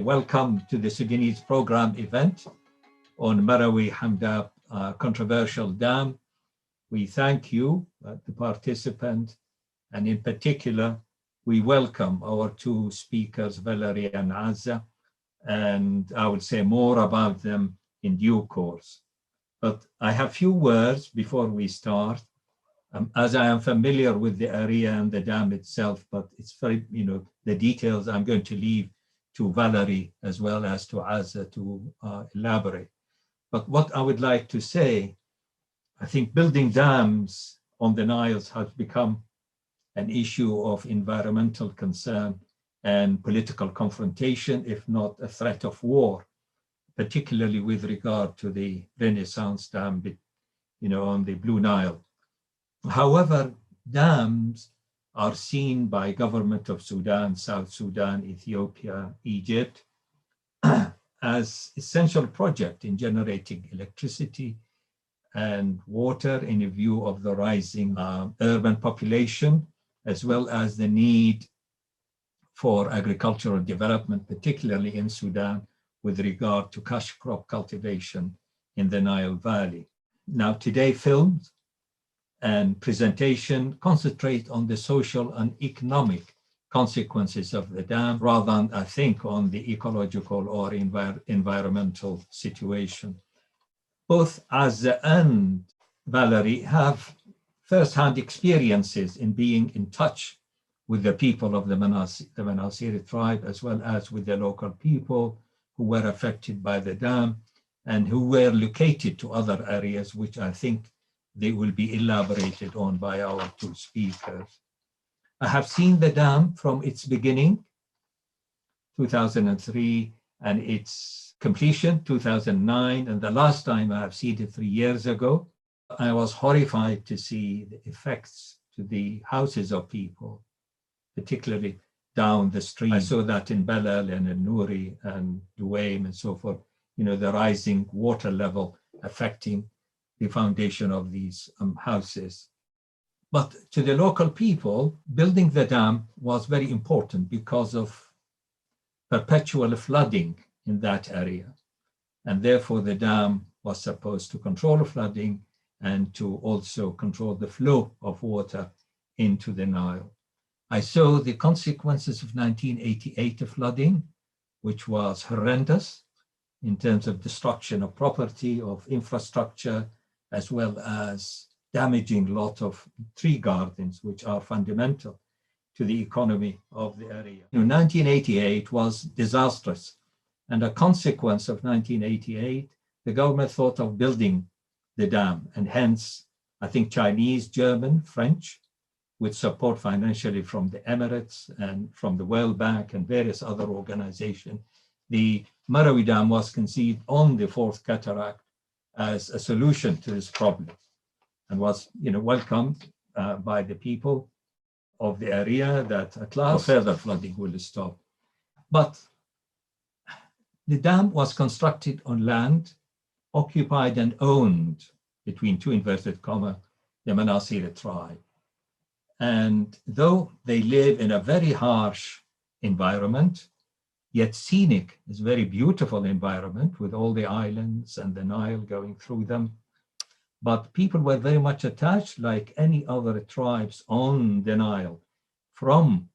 Welcome to the Sudanese Programme event on Merowe Dam controversial dam. We thank you, the participant, and in particular, we welcome our two speakers, Valerie and Azza, and I will say more about them in due course. But I have few words before we start, as I am familiar with the area and the dam itself, but it's very, the details I'm going to leave to Valerie as well as to Azza to elaborate. But what I would like to say, I think building dams on the Niles has become an issue of environmental concern and political confrontation, if not a threat of war, particularly with regard to the Renaissance Dam, on the Blue Nile. However, dams are seen by government of Sudan, South Sudan, Ethiopia, Egypt, as essential project in generating electricity and water in view of the rising urban population, as well as the need for agricultural development, particularly in Sudan, with regard to cash crop cultivation in the Nile Valley. Now, today films and presentation concentrate on the social and economic consequences of the dam, rather than, I think, on the ecological or environmental situation. Both Azza and Valerie have first-hand experiences in being in touch with the people of the Manasir tribe, as well as with the local people who were affected by the dam and who were located to other areas, which I think they will be elaborated on by our two speakers. I have seen the dam from its beginning, 2003, and its completion, 2009, and the last time I have seen it 3 years ago. I was horrified to see the effects to the houses of people, particularly down the street. I saw that in Belal and in Nouri and Duaim and so forth, the rising water level affecting the foundation of these houses. But to the local people, building the dam was very important because of perpetual flooding in that area. And therefore the dam was supposed to control flooding and to also control the flow of water into the Nile. I saw the consequences of 1988 flooding, which was horrendous in terms of destruction of property, of infrastructure, as well as damaging a lot of tree gardens, which are fundamental to the economy of the area. 1988 was disastrous. And a consequence of 1988, the government thought of building the dam, and hence, I think Chinese, German, French, with support financially from the Emirates and from the World Bank and various other organizations, the Merowe Dam was conceived on the Fourth Cataract as a solution to this problem, and was, welcomed by the people of the area that at last further flooding will stop. But the dam was constructed on land occupied and owned, between two inverted commas, the Manasir tribe. And though they live in a very harsh environment, yet scenic, it's a very beautiful environment with all the islands and the Nile going through them. But people were very much attached, like any other tribes on the Nile, from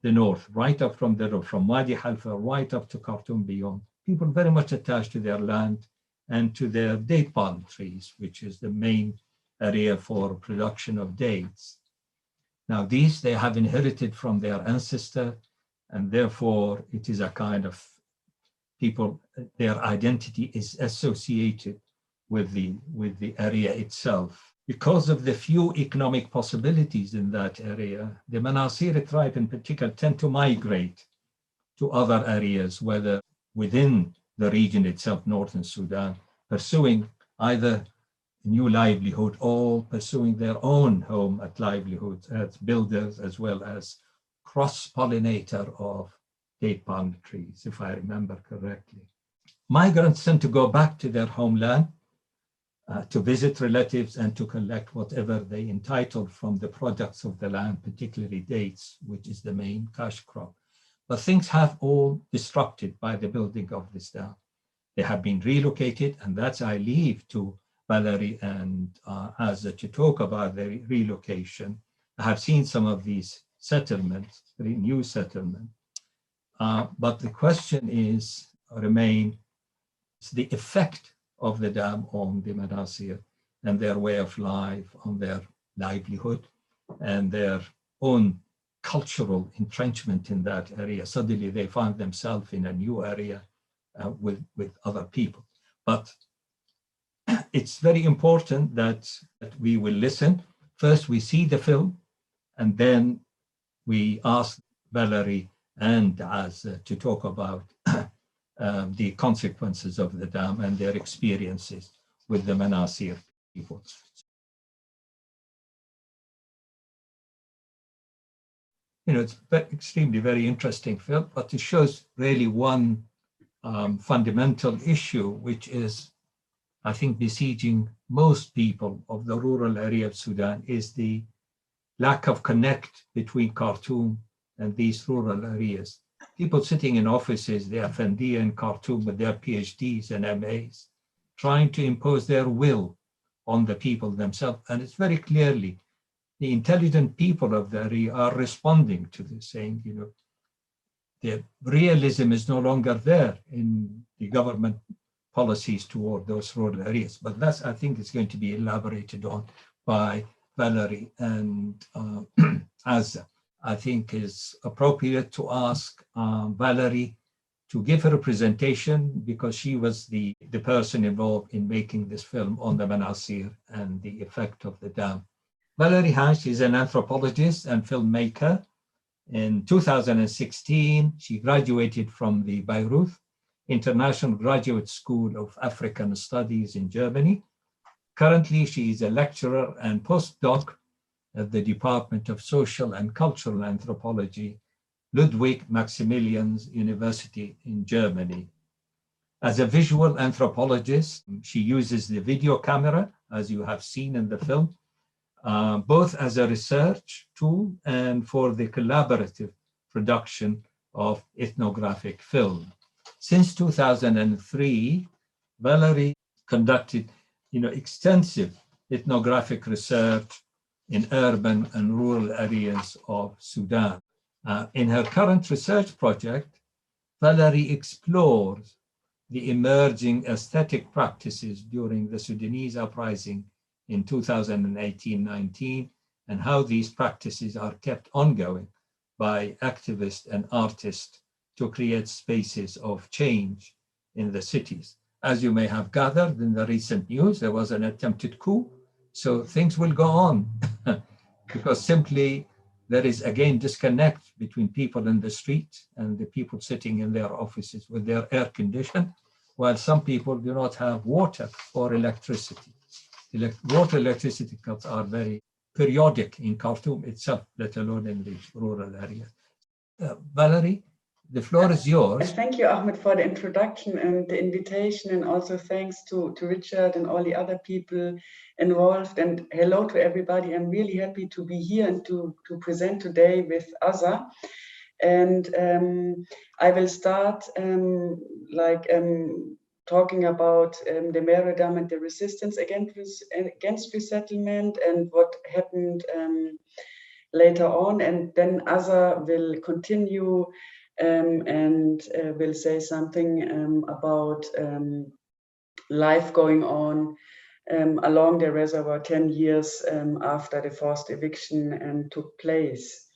the north, right up from the north, from Wadi Halfa, right up to Khartoum beyond. People very much attached to their land and to their date palm trees, which is the main area for production of dates. Now, these they have inherited from their ancestor, and therefore it is a kind of people, their identity is associated with the area itself. Because of the few economic possibilities in that area, the Manasir tribe in particular tend to migrate to other areas, whether within the region itself, northern Sudan, pursuing either new livelihood or pursuing their own home at livelihoods as builders, as well as cross-pollinator of date palm trees, if I remember correctly. Migrants tend to go back to their homeland to visit relatives and to collect whatever they entitled from the products of the land, particularly dates, which is the main cash crop. But things have all disrupted by the building of this dam. They have been relocated, and that's I leave to Valerie and Azza to talk about the relocation. I have seen some of these settlements, the new settlement. But the question remains the effect of the dam on the Manasir and their way of life, on their livelihood, and their own cultural entrenchment in that area. Suddenly they find themselves in a new area with other people. But it's very important that we will listen. First, we see the film, and then we ask Valerie and Azza to talk about the consequences of the dam and their experiences with the Manasir people. It's extremely very interesting film, but it shows really one fundamental issue, which is, I think, besieging most people of the rural area of Sudan, is the lack of connect between Khartoum and these rural areas. People sitting in offices, the FND in Khartoum with their PhDs and MAs, trying to impose their will on the people themselves. And it's very clearly the intelligent people of the area are responding to this, saying, the realism is no longer there in the government policies toward those rural areas. But that's, I think, is going to be elaborated on by Valerie and Azza. I think is appropriate to ask Valerie to give her a presentation, because she was the person involved in making this film on the Manasir and the effect of the dam. Valerie Hänsch is an anthropologist and filmmaker. In 2016, she graduated from the Bayreuth International Graduate School of African Studies in Germany. Currently, she is a lecturer and postdoc at the Department of Social and Cultural Anthropology, Ludwig Maximilians University in Germany. As a visual anthropologist, she uses the video camera, as you have seen in the film, both as a research tool and for the collaborative production of ethnographic film. Since 2003, Valerie conducted extensive ethnographic research in urban and rural areas of Sudan. In her current research project, Valerie explores the emerging aesthetic practices during the Sudanese uprising in 2018-19, and how these practices are kept ongoing by activists and artists to create spaces of change in the cities. As you may have gathered in the recent news, there was an attempted coup, so things will go on because simply there is again disconnect between people in the street and the people sitting in their offices with their air conditioned, while some people do not have water or electricity. Water electricity cuts are very periodic in Khartoum itself, let alone in the rural areas. Valerie, the floor is yours. Thank you, Ahmed, for the introduction and the invitation, and also thanks to Richard and all the other people involved, and hello to everybody. I'm really happy to be here and to present today with Azza. And I will start talking about the Merowe Dam and the resistance against resettlement and what happened later on, and then Azza will continue and will say something about life going on along the reservoir 10 years after the forced eviction took place.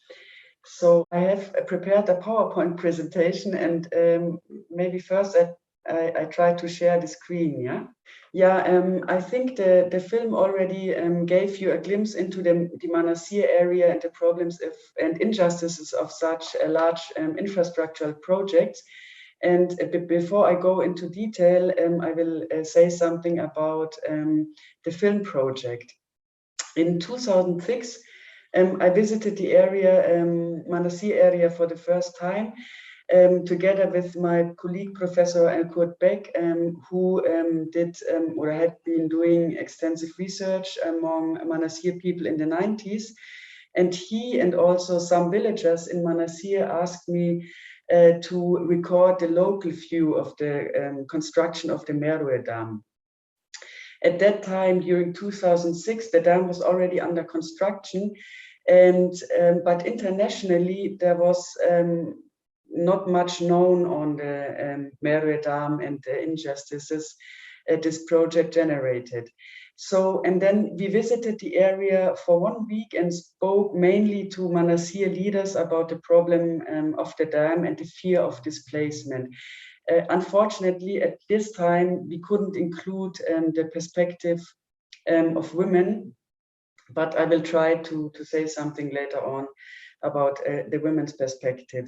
So I have prepared a PowerPoint presentation, and maybe first I try to share the screen, I think the film already gave you a glimpse into the Manasir area and the problems and injustices of such a large infrastructural projects. And before I go into detail, I will say something about the film project. In 2006, I visited the area, Manasir area, for the first time, together with my colleague, Professor Kurt Beck, who did or had been doing extensive research among Manasir people in the 90s. And he and also some villagers in Manasir asked me to record the local view of the construction of the Merowe Dam. At that time, during 2006, the dam was already under construction, and but internationally there was not much known on the Merowe Dam and the injustices this project generated. So, and then we visited the area for 1 week and spoke mainly to Manasir leaders about the problem of the dam and the fear of displacement. Unfortunately, at this time, we couldn't include the perspective of women, but I will try to say something later on about the women's perspective.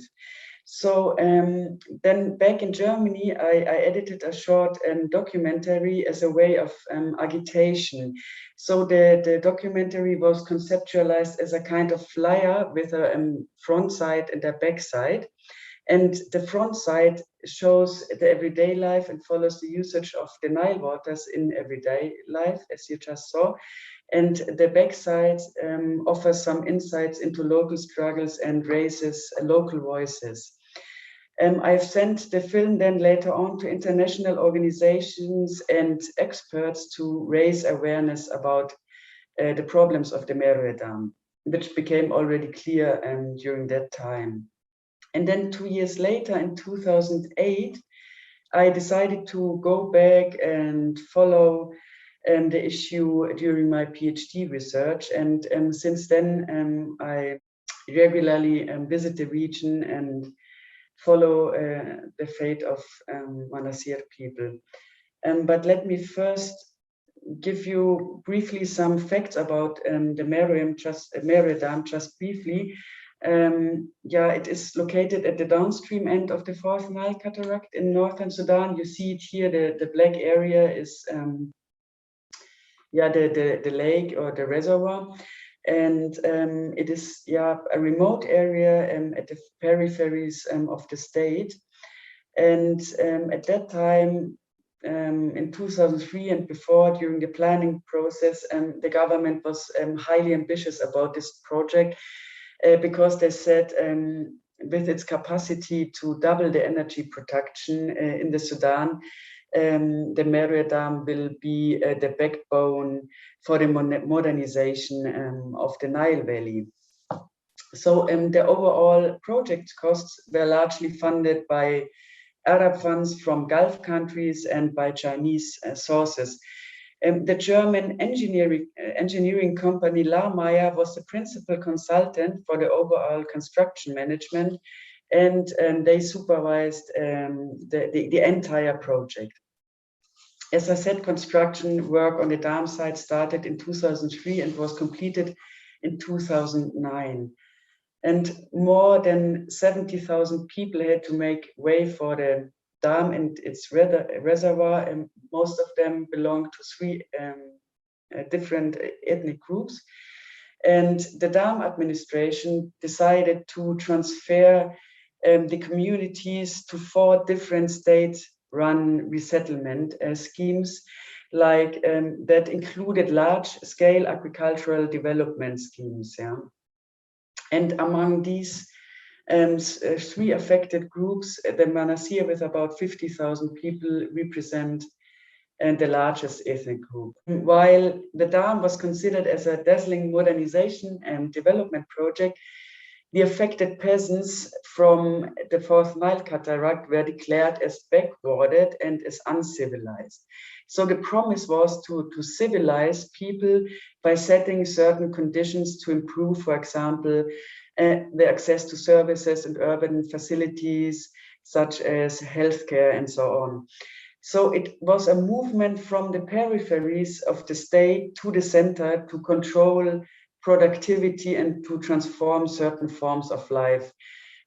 So then back in Germany, I edited a short documentary as a way of agitation. So the documentary was conceptualized as a kind of flyer with a front side and a back side. And the front side shows the everyday life and follows the usage of the Nile waters in everyday life, as you just saw. And the backside offers some insights into local struggles and raises local voices. I've sent the film then later on to international organizations and experts to raise awareness about the problems of the Merowe Dam, which became already clear during that time. And then 2 years later, in 2008, I decided to go back and follow the issue during my PhD research. And since then, I regularly visit the region and follow the fate of Manasir people. But let me first give you briefly some facts about the Merowe Dam, just briefly. It is located at the downstream end of the 4th Nile Cataract in northern Sudan. You see it here, the black area is the lake or the reservoir. And it is a remote area at the peripheries of the state. And at that time, in 2003 and before, during the planning process, the government was highly ambitious about this project because they said with its capacity to double the energy production in the Sudan, the Merowe Dam will be the backbone for the modernization of the Nile Valley. So the overall project costs were largely funded by Arab funds from Gulf countries and by Chinese sources. The German engineering company Lamaya was the principal consultant for the overall construction management, and they supervised the entire project. As I said, construction work on the dam site started in 2003 and was completed in 2009. And more than 70,000 people had to make way for the dam and its reservoir, and most of them belong to 3 different ethnic groups. And the dam administration decided to transfer the communities to 4 different state-run resettlement schemes, like that included large-scale agricultural development schemes. Yeah? And among these 3 affected groups, the Manasir, with about 50,000 people, represent the largest ethnic group. While the dam was considered as a dazzling modernization and development project, the affected peasants from the 4th Nile Cataract were declared as backwarded and as uncivilized. So the promise was to civilize people by setting certain conditions to improve, for example, the access to services and urban facilities, such as healthcare and so on. So it was a movement from the peripheries of the state to the center to control productivity and to transform certain forms of life.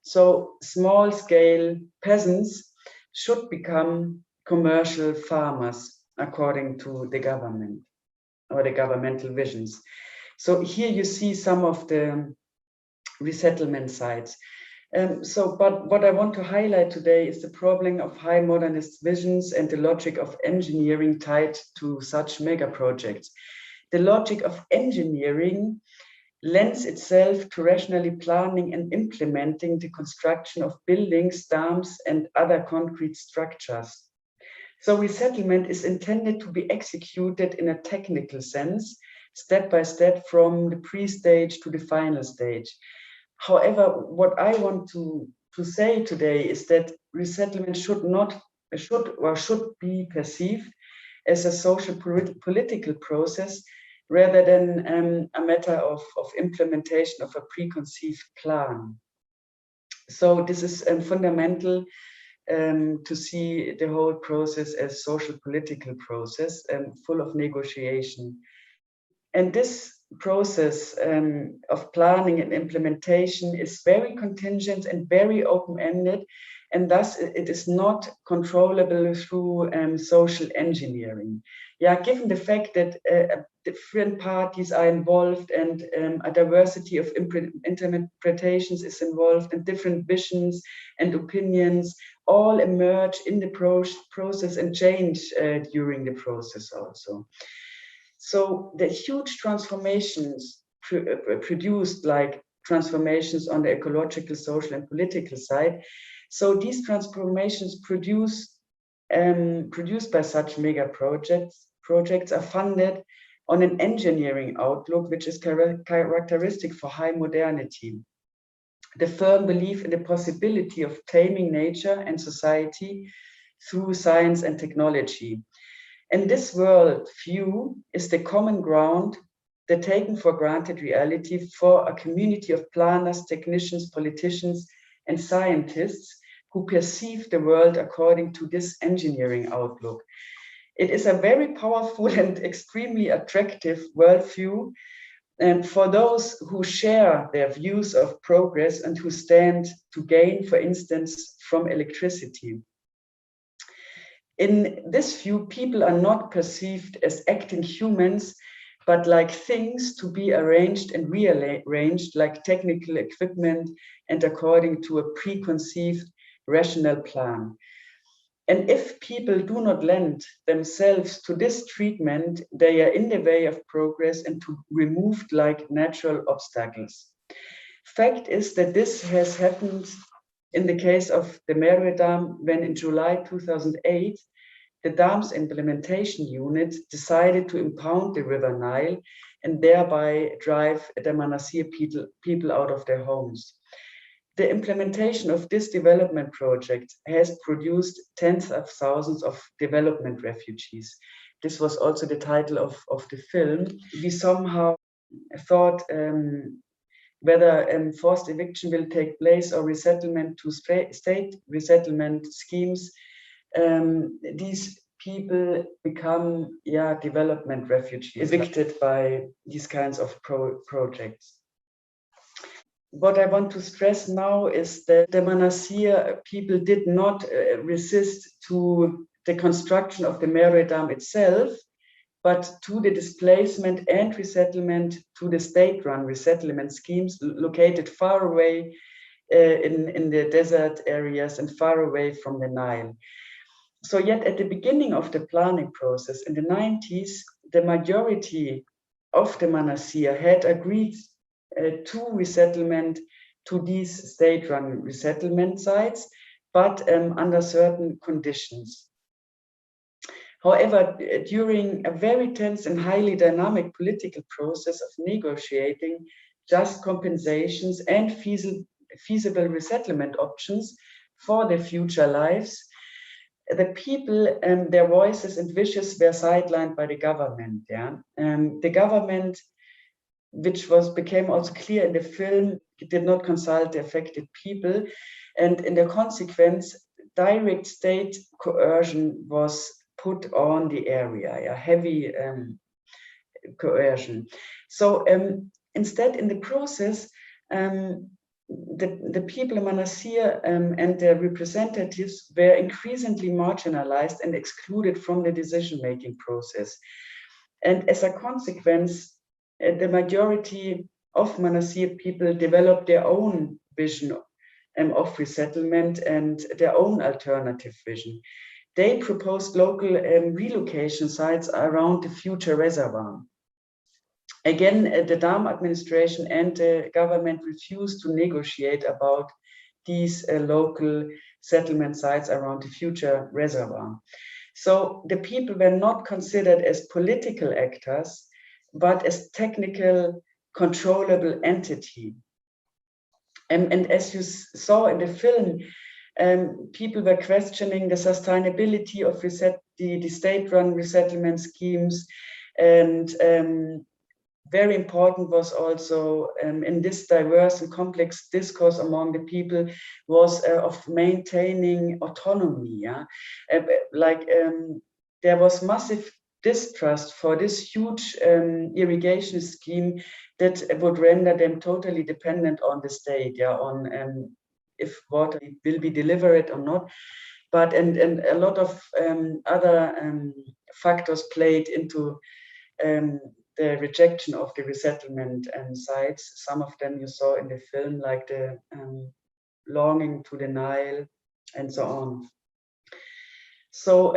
So small-scale peasants should become commercial farmers, according to the government or the governmental visions. So here you see some of the resettlement sites. But what I want to highlight today is the problem of high modernist visions and the logic of engineering tied to such mega projects. The logic of engineering lends itself to rationally planning and implementing the construction of buildings, dams, and other concrete structures. So resettlement is intended to be executed in a technical sense, step by step from the pre-stage to the final stage. However, what I want to say today is that resettlement should be perceived as a social political process rather than a matter of implementation of a preconceived plan. So this is fundamental to see the whole process as social political process full of negotiation. And this process of planning and implementation is very contingent and very open-ended, and thus it is not controllable through social engineering. Yeah, given the fact that different parties are involved and a diversity of interpretations is involved, and different visions and opinions all emerge in the process and change during the process also. So the huge transformations produced, like transformations on the ecological, social, and political side. So these transformations produced by such mega projects are funded on an engineering outlook, which is characteristic for high modernity. The firm belief in the possibility of taming nature and society through science and technology. And this world view is the common ground, the taken for granted reality for a community of planners, technicians, politicians, and scientists who perceive the world according to this engineering outlook. It is a very powerful and extremely attractive worldview, and for those who share their views of progress and who stand to gain, for instance, from electricity. In this view, people are not perceived as acting humans, but like things to be arranged and rearranged like technical equipment and according to a preconceived rational plan. And if people do not lend themselves to this treatment, they are in the way of progress and to removed like natural obstacles. Fact is that this has happened in the case of the Merowe Dam, when in July 2008, the dam's implementation unit decided to impound the River Nile and thereby drive the Manasir people out of their homes. The implementation of this development project has produced tens of thousands of development refugees. This was also the title of the film. We somehow thought whether forced eviction will take place or resettlement to state resettlement schemes, these people become development refugees, evicted by these kinds of projects. What I want to stress now is that the Manasir people did not resist to the construction of the Merowe Dam itself, but to the displacement and resettlement to the state-run resettlement schemes located far away in the desert areas and far away from the Nile. So yet at the beginning of the planning process in the 90s, the majority of the Manasir had agreed to resettlement to these state-run resettlement sites, but under certain conditions. However, during a very tense and highly dynamic political process of negotiating just compensations and feasible resettlement options for their future lives, the people and their voices and wishes were sidelined by the government. The government, which became also clear in the film, did not consult the affected people, and in the consequence, direct state coercion was put on the area, heavy coercion. So instead, in the process, the people in Manasir and their representatives were increasingly marginalized and excluded from the decision-making process. And as a consequence, the majority of Manasir people developed their own vision of resettlement and their own alternative vision. They proposed local relocation sites around the future reservoir. Again, the Dam administration and the government refused to negotiate about these local settlement sites around the future reservoir. So the people were not considered as political actors, but as technical, controllable entity. And as you saw in the film, people were questioning the sustainability of the state-run resettlement schemes, and very important was also in this diverse and complex discourse among the people was of maintaining autonomy. Yeah? There was massive distrust for this huge irrigation scheme that would render them totally dependent on the state, yeah, on if water will be delivered or not. But and a lot of other factors played into the rejection of the resettlement sites. Some of them you saw in the film, like the longing to the Nile and so on. So,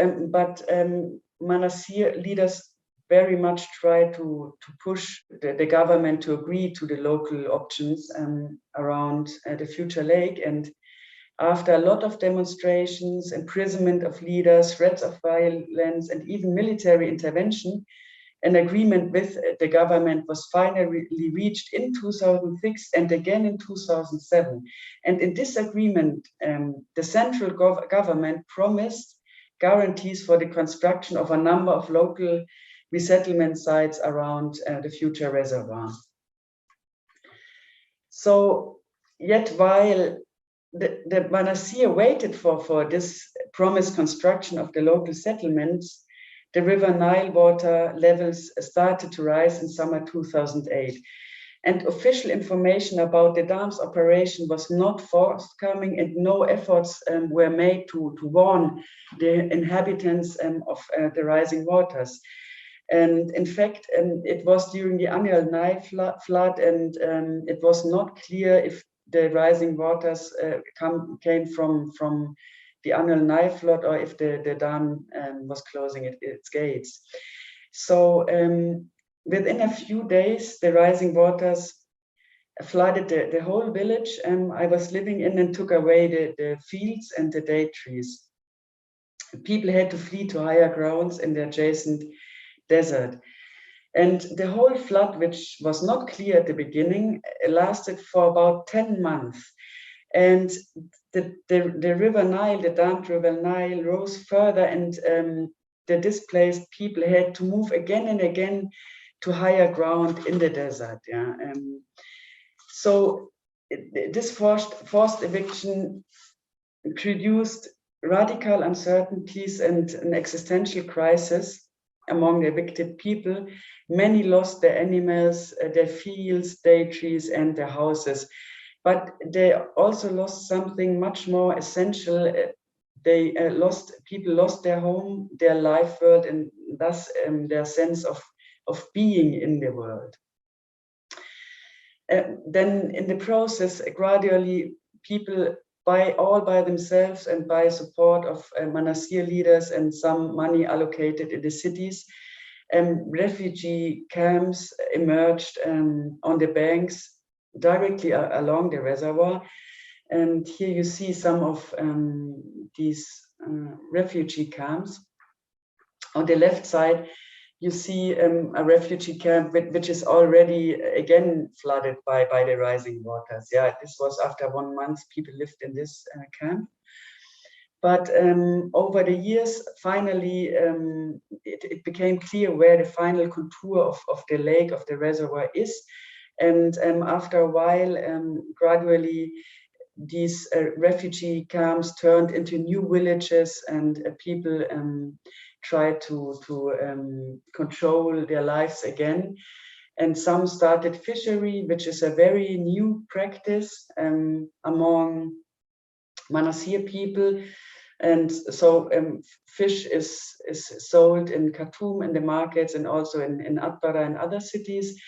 Manasir leaders very much try to push the government to agree to the local options around the future lake. And after a lot of demonstrations, imprisonment of leaders, threats of violence, and even military intervention, an agreement with the government was finally reached in 2006 and again in 2007. And in this agreement, the central government promised guarantees for the construction of a number of local resettlement sites around the future reservoir. So, yet while the Manasir waited for this promised construction of the local settlements, the River Nile water levels started to rise in summer 2008. And official information about the dam's operation was not forthcoming, and no efforts were made to warn the inhabitants of the rising waters. And in fact, it was during the annual Nile flood, and it was not clear if the rising waters came from the annual Nile flood or if the dam was closing its gates. So within a few days, the rising waters flooded the whole village I was living in and took away the fields and the date trees. People had to flee to higher grounds in the adjacent desert. And the whole flood, which was not clear at the beginning, lasted for about 10 months. And the River Nile, the dammed River Nile, rose further, and the displaced people had to move again and again to higher ground in the desert. Yeah. So this forced eviction produced radical uncertainties and an existential crisis among the evicted people. Many lost their animals, their fields, their trees, and their houses. But they also lost something much more essential. People lost their home, their life world, and thus their sense of being in the world. Then in the process, gradually, people all by themselves and by support of Manasir leaders and some money allocated in the cities, refugee camps emerged on the banks directly along the reservoir. And here you see some of these refugee camps. On the left side, you see a refugee camp which is already again flooded by the rising waters. Yeah, this was after 1 month people lived in this camp. But over the years, finally, it became clear where the final contour of the lake, of the reservoir is. And after a while, gradually, these refugee camps turned into new villages, and people tried to control their lives again. And some started fishery, which is a very new practice among Manasir people. And so fish is sold in Khartoum in the markets, and also in Atbara and other cities.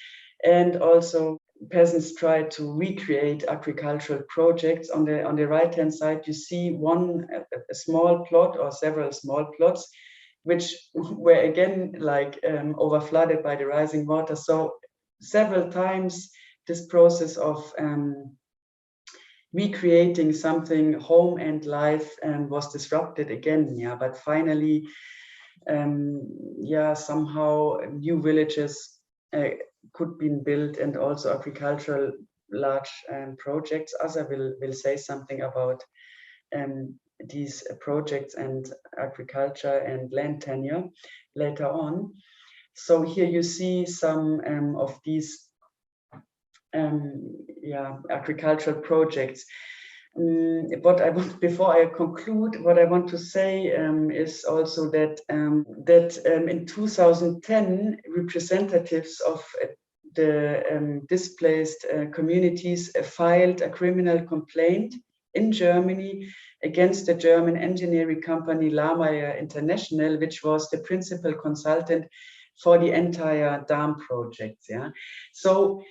And also peasants try to recreate agricultural projects. On the right-hand side, you see a small plot or several small plots, which were again like overflooded by the rising water. So several times this process of recreating something, home and life, was disrupted again. Yeah, but finally, yeah, somehow new villages could be built, and also agricultural large projects. Azza will say something about these projects and agriculture and land tenure later on. So here you see some of these agricultural projects. What I want, before I conclude, what I want to say is also that in 2010, representatives of the displaced communities filed a criminal complaint in Germany against the German engineering company Lamaya International, which was the principal consultant for the entire dam project. Yeah, so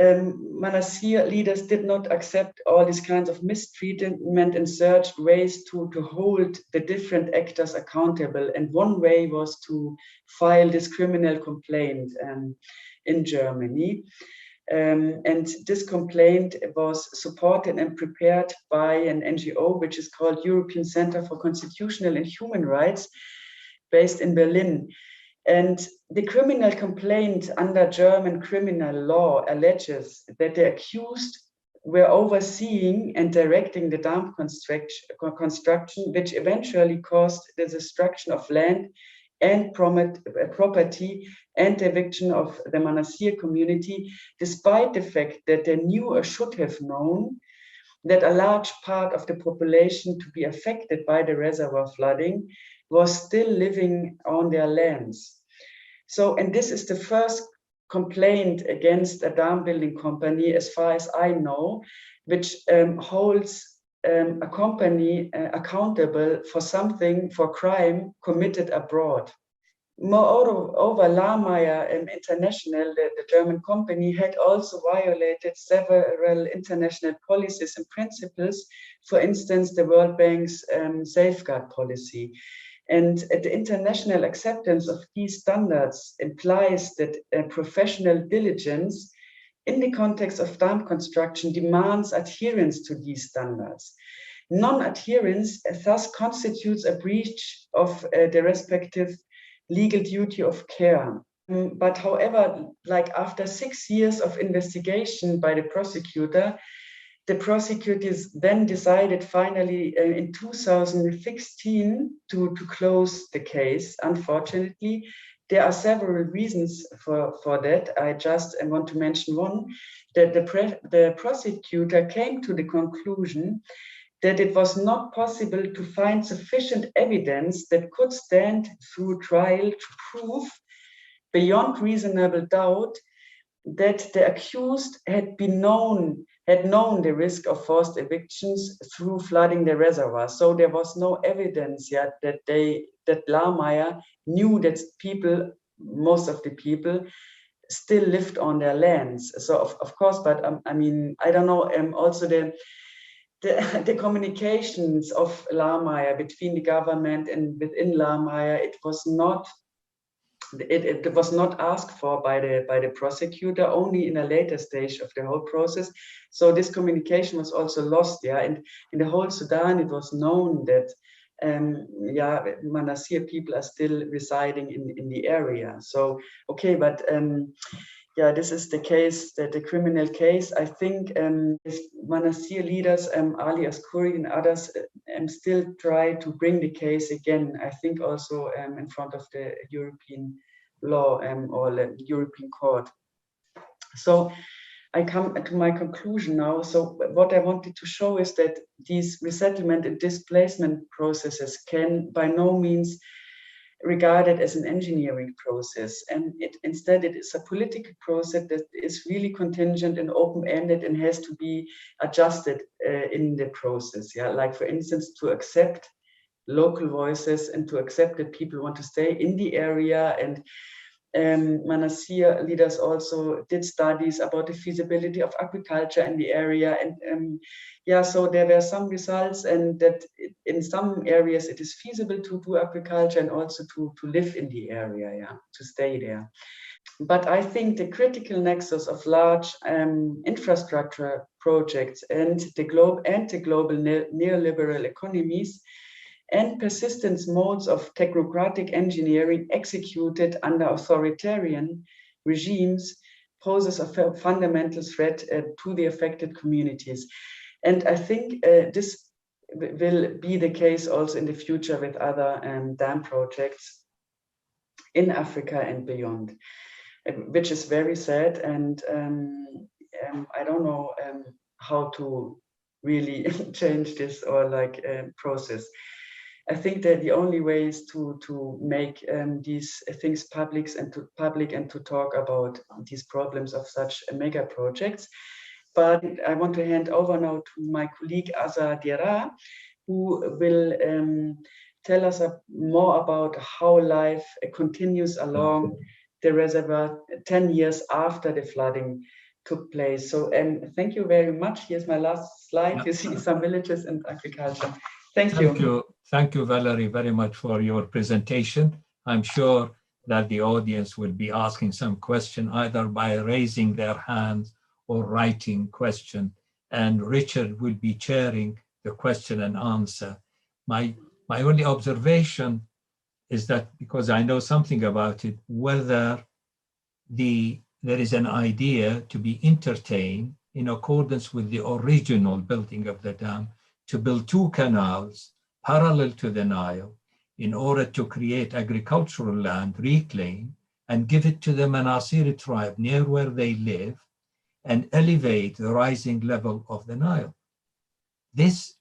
Manasir leaders did not accept all these kinds of mistreatment and searched ways to hold the different actors accountable. And one way was to file this criminal complaint in Germany. And this complaint was supported and prepared by an NGO, which is called European Center for Constitutional and Human Rights, based in Berlin. And the criminal complaint under German criminal law alleges that the accused were overseeing and directing the dam construction, which eventually caused the destruction of land and property and eviction of the Manasir community, despite the fact that they knew or should have known that a large part of the population to be affected by the reservoir flooding was still living on their lands. So, and this is the first complaint against a dam building company, as far as I know, which holds a company accountable for something, for crime committed abroad. Moreover, Lamaya International, the German company, had also violated several international policies and principles, for instance, the World Bank's safeguard policy. And the international acceptance of these standards implies that professional diligence in the context of dam construction demands adherence to these standards. Non-adherence thus constitutes a breach of the respective legal duty of care. But however, like after 6 years of investigation by the prosecutor, the prosecutors then decided finally in 2016 to close the case. Unfortunately, there are several reasons for that. I just want to mention one, that the prosecutor came to the conclusion that it was not possible to find sufficient evidence that could stand through trial to prove beyond reasonable doubt that the accused had known the risk of forced evictions through flooding the reservoir. So there was no evidence yet that Lamaya knew that most of the people still lived on their lands. So of course, but I mean, I don't know, also the communications of Lamaya between the government and within Lamaya, it was not asked for by the prosecutor, only in a later stage of the whole process. So this communication was also lost. Yeah, and in the whole Sudan, it was known that Manasir people are still residing in the area. So okay, but this is the case, the criminal case. I think Manasir leaders, Ali Askuri and others, still try to bring the case again. I think also in front of the European law or the European court. So I come to my conclusion now. So what I wanted to show is that these resettlement and displacement processes can by no means regarded as an engineering process, and instead it is a political process that is really contingent and open-ended and has to be adjusted in the process. Yeah, like for instance, to accept local voices and to accept that people want to stay in the area. And Manasir leaders also did studies about the feasibility of agriculture in the area, and so there were some results, and that in some areas it is feasible to do agriculture and also to live in the area, to stay there. But I think the critical nexus of large infrastructure projects and the global neoliberal economies and persistent modes of technocratic engineering executed under authoritarian regimes poses a fundamental threat to the affected communities. And I think this will be the case also in the future with other dam projects in Africa and beyond, which is very sad. And I don't know how to really change this or like process. I think that the only way is to make these things public and to talk about these problems of such mega projects. But I want to hand over now to my colleague Azza Dirar, who will tell us more about how life continues along the reservoir 10 years after the flooding took place. So thank you very much. Here's my last slide. You see some villages and agriculture. Thank you. Thank you, Valerie, very much for your presentation. I'm sure that the audience will be asking some question either by raising their hands or writing question, and Richard will be chairing the question and answer. My only observation is that, because I know something about it, whether there is an idea to be entertained in accordance with the original building of the dam to build 2 canals parallel to the Nile in order to create agricultural land, reclaim, and give it to the Manasir tribe near where they live and elevate the rising level of the Nile. This,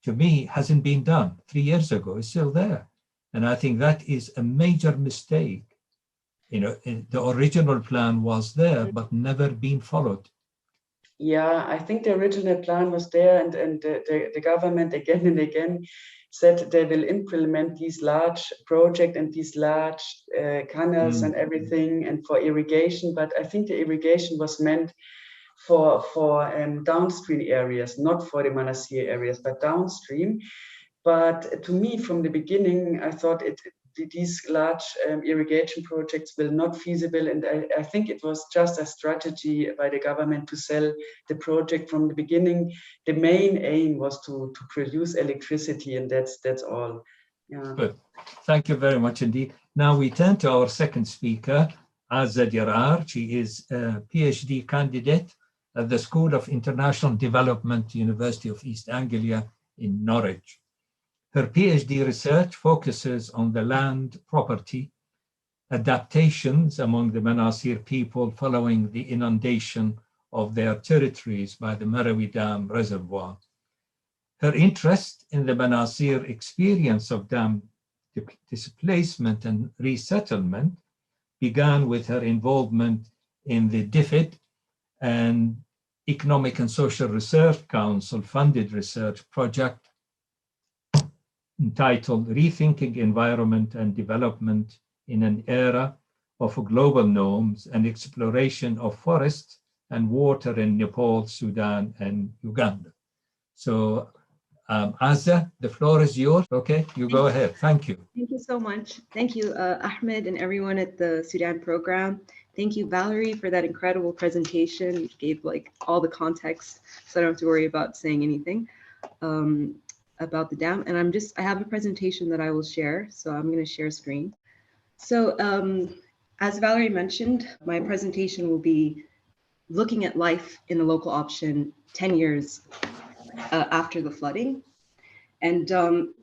to me, hasn't been done. 3 years ago, it's still there. And I think that is a major mistake. You know, the original plan was there, but never been followed. Yeah, I think the original plan was there, and the government again and again said they will implement these large projects and these large canals and everything, and for irrigation. But I think the irrigation was meant for downstream areas, not for the Manasir areas, but downstream. But to me, from the beginning, I thought these large irrigation projects will not feasible, and I think it was just a strategy by the government to sell the project from the beginning. The main aim was to produce electricity, and that's all. Yeah. Good. Thank you very much indeed. Now we turn to our second speaker, Azza Dirar. She is a PhD candidate at the School of International Development, University of East Anglia in Norwich. Her PhD research focuses on the land property adaptations among the Manasir people following the inundation of their territories by the Merowe Dam reservoir. Her interest in the Manasir experience of dam displacement and resettlement began with her involvement in the DFID and Economic and Social Research Council funded research project entitled Rethinking Environment and Development in an Era of Global Norms and Exploration of Forests and Water in Nepal, Sudan, and Uganda. So Azza, the floor is yours. Okay, you go ahead. Thank you. Thank you so much. Thank you, Ahmed, and everyone at the Sudan program. Thank you, Valerie, for that incredible presentation. You gave like all the context, so I don't have to worry about saying anything about the dam. And I have a presentation that I will share, so I'm going to share screen. So as Valerie mentioned, my presentation will be looking at life in the local option 10 years after the flooding. And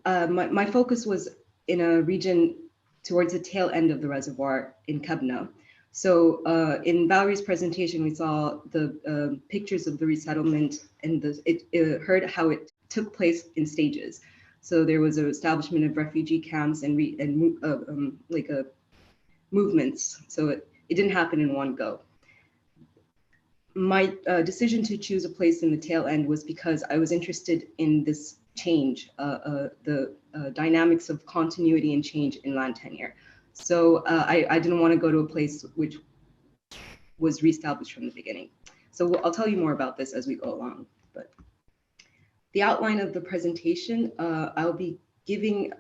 my focus was in a region towards the tail end of the reservoir in Kabna. So in Valerie's presentation, we saw the pictures of the resettlement, and it heard how it took place in stages. So there was an establishment of refugee camps and movements. So it didn't happen in one go. My decision to choose a place in the tail end was because I was interested in this change, the dynamics of continuity and change in land tenure. So I didn't want to go to a place which was reestablished from the beginning. So I'll tell you more about this as we go along. But the outline of the presentation, I'll be giving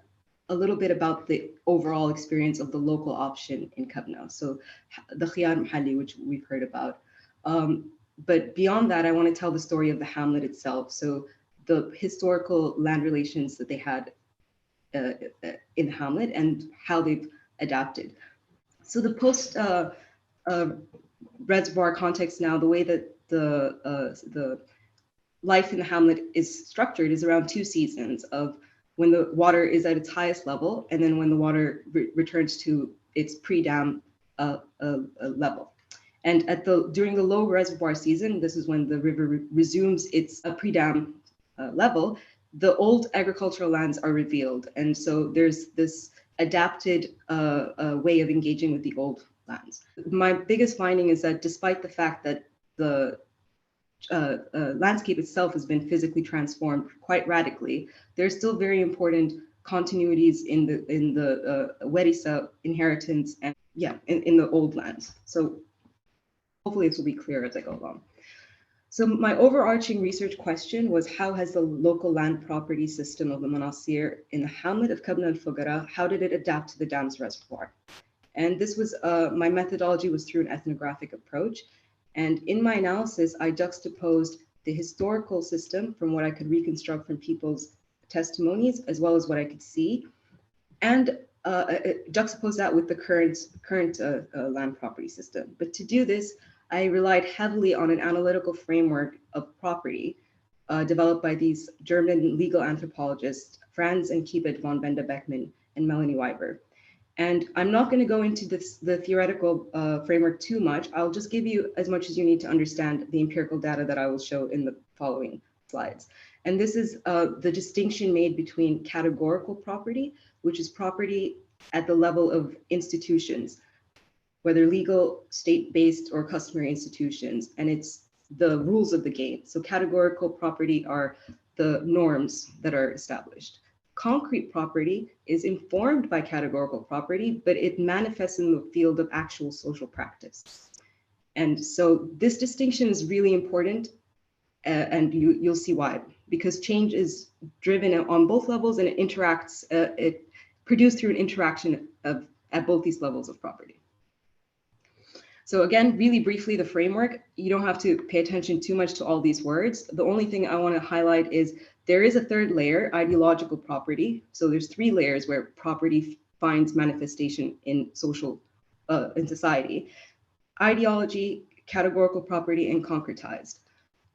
a little bit about the overall experience of the local option in Kabna. So the Khiyar Mahalli, which we've heard about. But beyond that, I want to tell the story of the hamlet itself. So the historical land relations that they had in the hamlet and how they've adapted. So the post-reservoir context now, the way that the life in the hamlet is structured is around 2 seasons of when the water is at its highest level, and then when the water returns to its pre-dam level. And during the low reservoir season, this is when the river resumes its pre-dam level, the old agricultural lands are revealed. And so there's this adapted way of engaging with the old lands. My biggest finding is that despite the fact that the landscape itself has been physically transformed quite radically, there's still very important continuities in the Werisa inheritance and in the old lands. So hopefully this will be clear as I go along. So my overarching research question was, how has the local land property system of the Manasir in the hamlet of Kabna and Fougara, how did it adapt to the dam's reservoir? And this was, my methodology was through an ethnographic approach. And in my analysis, I juxtaposed the historical system from what I could reconstruct from people's testimonies, as well as what I could see, and juxtapose that with the current land property system. But to do this, I relied heavily on an analytical framework of property developed by these German legal anthropologists, Franz and Kiebert von Bender-Beckmann and Melanie Weiber. And I'm not going to go into the theoretical framework too much. I'll just give you as much as you need to understand the empirical data that I will show in the following slides. And this is the distinction made between categorical property, which is property at the level of institutions, whether legal, state-based, or customary institutions, and it's the rules of the game. So categorical property are the norms that are established. Concrete property is informed by categorical property, but it manifests in the field of actual social practice. And so this distinction is really important, and you'll see why, because change is driven on both levels, and it interacts, it produced through an interaction at both these levels of property. So again, really briefly, the framework, you don't have to pay attention too much to all these words. The only thing I want to highlight is there is a third layer, ideological property. So there's 3 layers where property finds manifestation in society: ideology, categorical property, and concretized.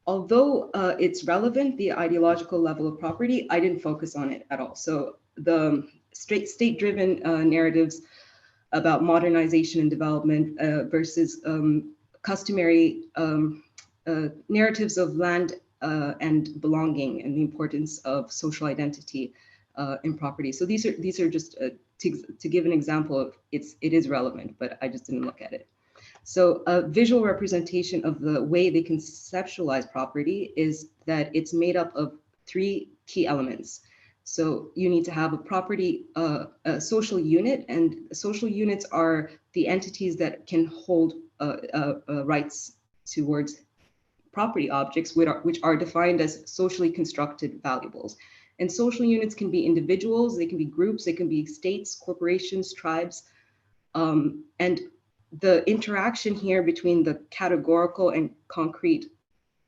Although it's relevant, the ideological level of property, I didn't focus on it at all. So the state-driven narratives about modernization and development versus customary narratives of land and belonging and the importance of social identity in property. So these are just to give an example of it is relevant, but I just didn't look at it. So a visual representation of the way they conceptualize property is that it's made up of 3 key elements. So you need to have a property, a social unit, and social units are the entities that can hold rights towards property objects, which are defined as socially constructed valuables. And social units can be individuals, they can be groups, they can be states, corporations, tribes. And the interaction here between the categorical and concrete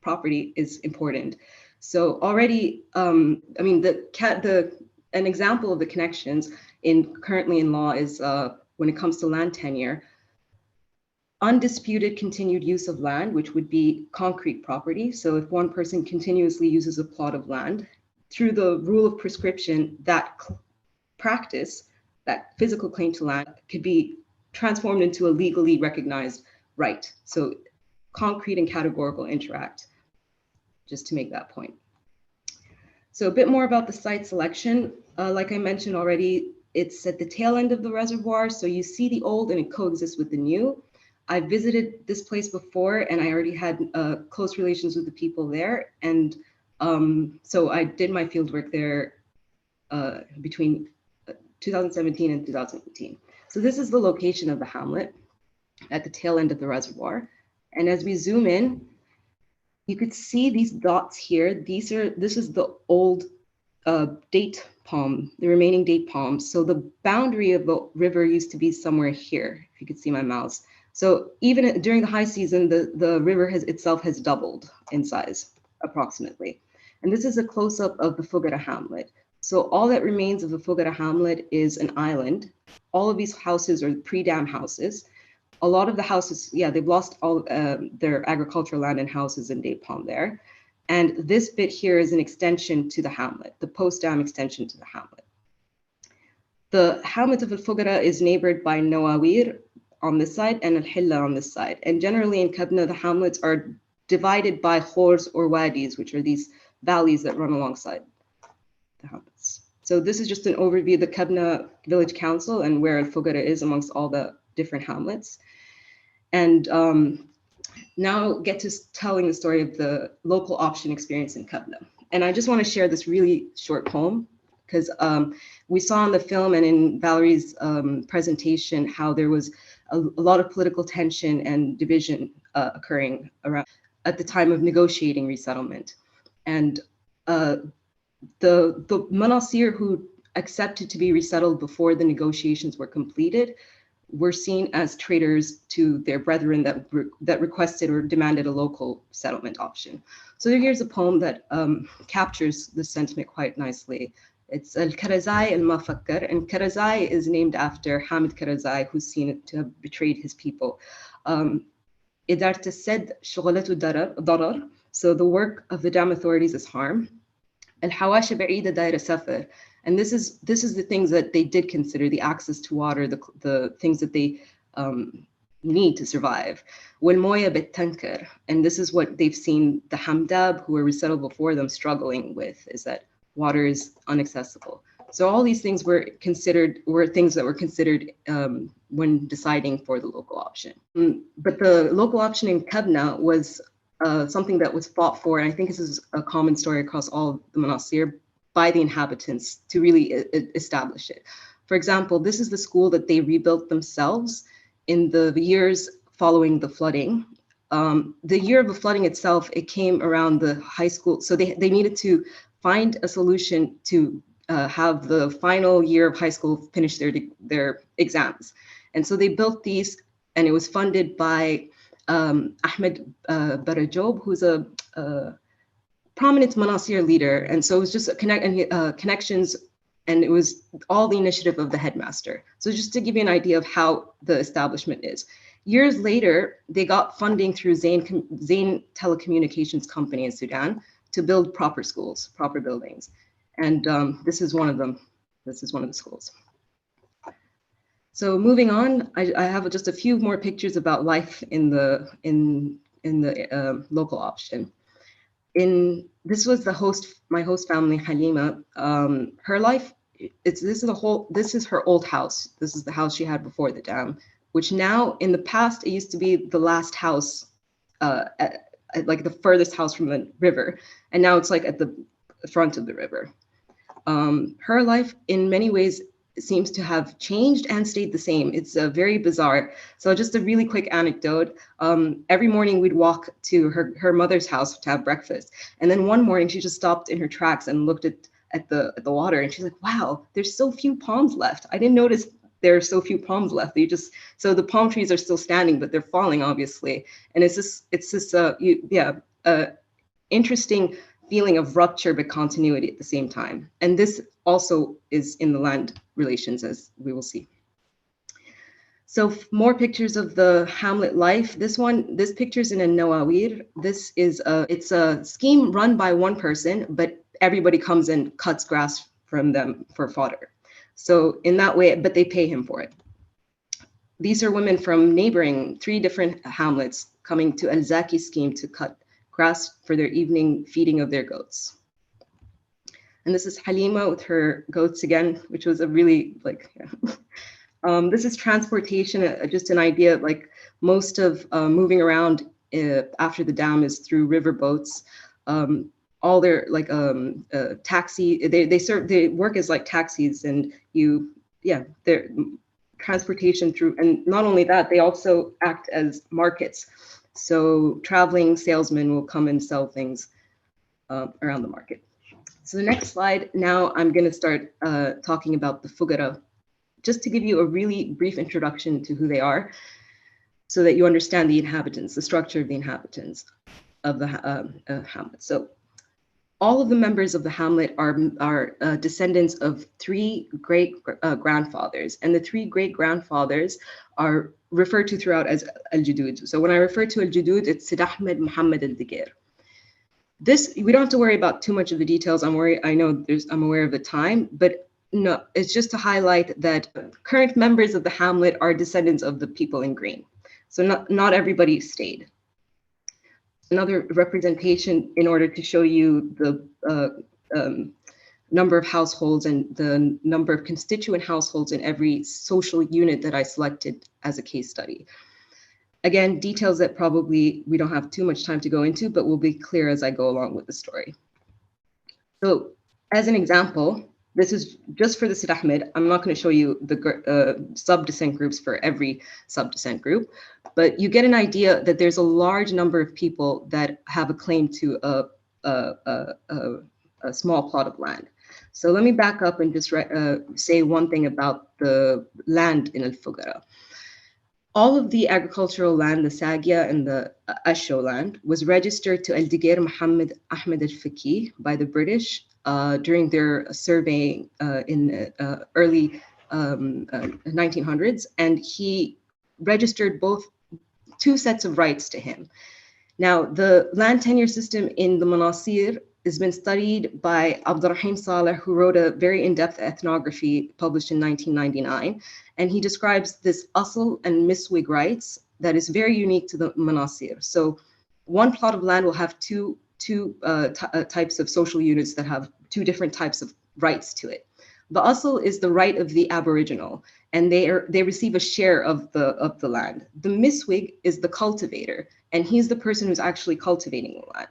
property is important. So already, I mean, an example of the connections currently in law is when it comes to land tenure, undisputed continued use of land, which would be concrete property. So if one person continuously uses a plot of land, through the rule of prescription, that practice, that physical claim to land, could be transformed into a legally recognized right. So concrete and categorical interact, just to make that point. So a bit more about the site selection. Like I mentioned already, it's at the tail end of the reservoir. So you see the old and it coexists with the new. I visited this place before and I already had close relations with the people there. And so I did my fieldwork there between 2017 and 2018. So this is the location of the hamlet at the tail end of the reservoir. And as we zoom in, you could see these dots here. This is the old date palm, the remaining date palms. So the boundary of the river used to be somewhere here, if you could see my mouse. So even during the high season, the river itself has doubled in size, approximately. And this is a close-up of the Fougara hamlet. So all that remains of the Fougara hamlet is an island. All of these houses are pre-dam houses. A lot of the houses, yeah, they've lost all their agricultural land and houses in date palm there. And this bit here is an extension to the hamlet, the post-dam extension to the hamlet. The hamlet of Al-Fougara is neighbored by Nawawir on this side and Al-Hilla on this side. And generally in Kabna, the hamlets are divided by khors or wadis, which are these valleys that run alongside the hamlets. So this is just an overview of the Kabna Village Council and where Al-Fougara is amongst all the different hamlets. And now get to telling the story of the local option experience in Kabna. And I just want to share this really short poem because we saw in the film and in Valerie's presentation how there was a lot of political tension and division occurring around at the time of negotiating resettlement. And the Manasir who accepted to be resettled before the negotiations were completed were seen as traitors to their brethren that requested or demanded a local settlement option. So here's a poem that captures the sentiment quite nicely. It's Al-Karazai al-Mafakkar, and Karazai is named after Hamid Karazai, who's seen to have betrayed his people. Idart said shughalatu darar, so the work of the dam authorities is harm. Al-Hawash ba'ida daira safar, and this is the things that they did consider, the access to water, the things that they need to survive. Wal moya bitankar, and this is what they've seen the Hamdab who were resettled before them struggling with, is that water is inaccessible. So all these things were things that were considered when deciding for the local option. But the local option in Kabna was something that was fought for, and I think this is a common story across all of the Manasir, by the inhabitants to really establish it. For example, this is the school that they rebuilt themselves in the years following the flooding. The year of the flooding itself, it came around the high school, so they needed to find a solution to have the final year of high school finish their exams. And so they built these, and it was funded by Ahmed Al-Shahi, who's a prominent Manasir leader. And so it was just connections, and it was all the initiative of the headmaster. So just to give you an idea of how the establishment is. Years later, they got funding through Zain Telecommunications Company in Sudan to build proper schools, proper buildings. And this is one of them. This is one of the schools. So moving on, I have just a few more pictures about life in the local option. This was my host family, Halima. Her life, this is her old house. This is the house she had before the dam, which now in the past, it used to be the last house, like the furthest house from the river. And now it's like at the front of the river. Her life in many ways seems to have changed and stayed the same. It's very bizarre. So just a really quick anecdote. Every morning we'd walk to her mother's house to have breakfast. And then one morning she just stopped in her tracks and looked at the water, and she's like, wow, there's so few palms left. I didn't notice there are so few palms left. So the palm trees are still standing, but they're falling obviously. And it's this interesting feeling of rupture but continuity at the same time. And this also is in the land relations, as we will see. So more pictures of the hamlet life. This picture's in a Nawawir. It's a scheme run by one person, but everybody comes and cuts grass from them for fodder. So in that way, but they pay him for it. These are women from neighboring 3 different hamlets coming to Al-Zaki scheme to cut grass for their evening feeding of their goats. And this is Halima with her goats again, which was a really this is transportation, just an idea, like most of moving around after the dam is through river boats. All their taxi, they work as like taxis, and their transportation through, and not only that, they also act as markets. So traveling salesmen will come and sell things around the market. So the next slide, now I'm going to start talking about the Fougara, just to give you a really brief introduction to who they are, so that you understand the inhabitants, the structure of the inhabitants of the hamlet. So all of the members of the hamlet are descendants of three great grandfathers, and the three great grandfathers are referred to throughout as Al-Judud. So when I refer to Al-Judud, it's Sid Ahmed Muhammad Al-Digar. This, we don't have to worry about too much of the details. I'm aware of the time, but no, it's just to highlight that current members of the hamlet are descendants of the people in green. So not everybody stayed. Another representation in order to show you the number of households and the number of constituent households in every social unit that I selected as a case study. Again, details that probably we don't have too much time to go into, but will be clear as I go along with the story. So as an example, this is just for the Sid Ahmed. I'm not going to show you the sub-descent groups for every sub-descent group, but you get an idea that there's a large number of people that have a claim to a small plot of land. So let me back up and just say one thing about the land in Al-Fougara. All of the agricultural land, the Sagia and the Ashow land, was registered to Al-Digar Muhammad Ahmed Al-Shahi by the British during their surveying in early 1900s, and he registered two sets of rights to him. Now, the land tenure system in the Manasir has been studied by Abdurrahim Saleh, who wrote a very in-depth ethnography published in 1999. And he describes this asl and miswig rights that is very unique to the Manasir. So one plot of land will have two types of social units that have two different types of rights to it. The asl is the right of the Aboriginal, and they receive a share of the land. The miswig is the cultivator, and he's the person who's actually cultivating the land.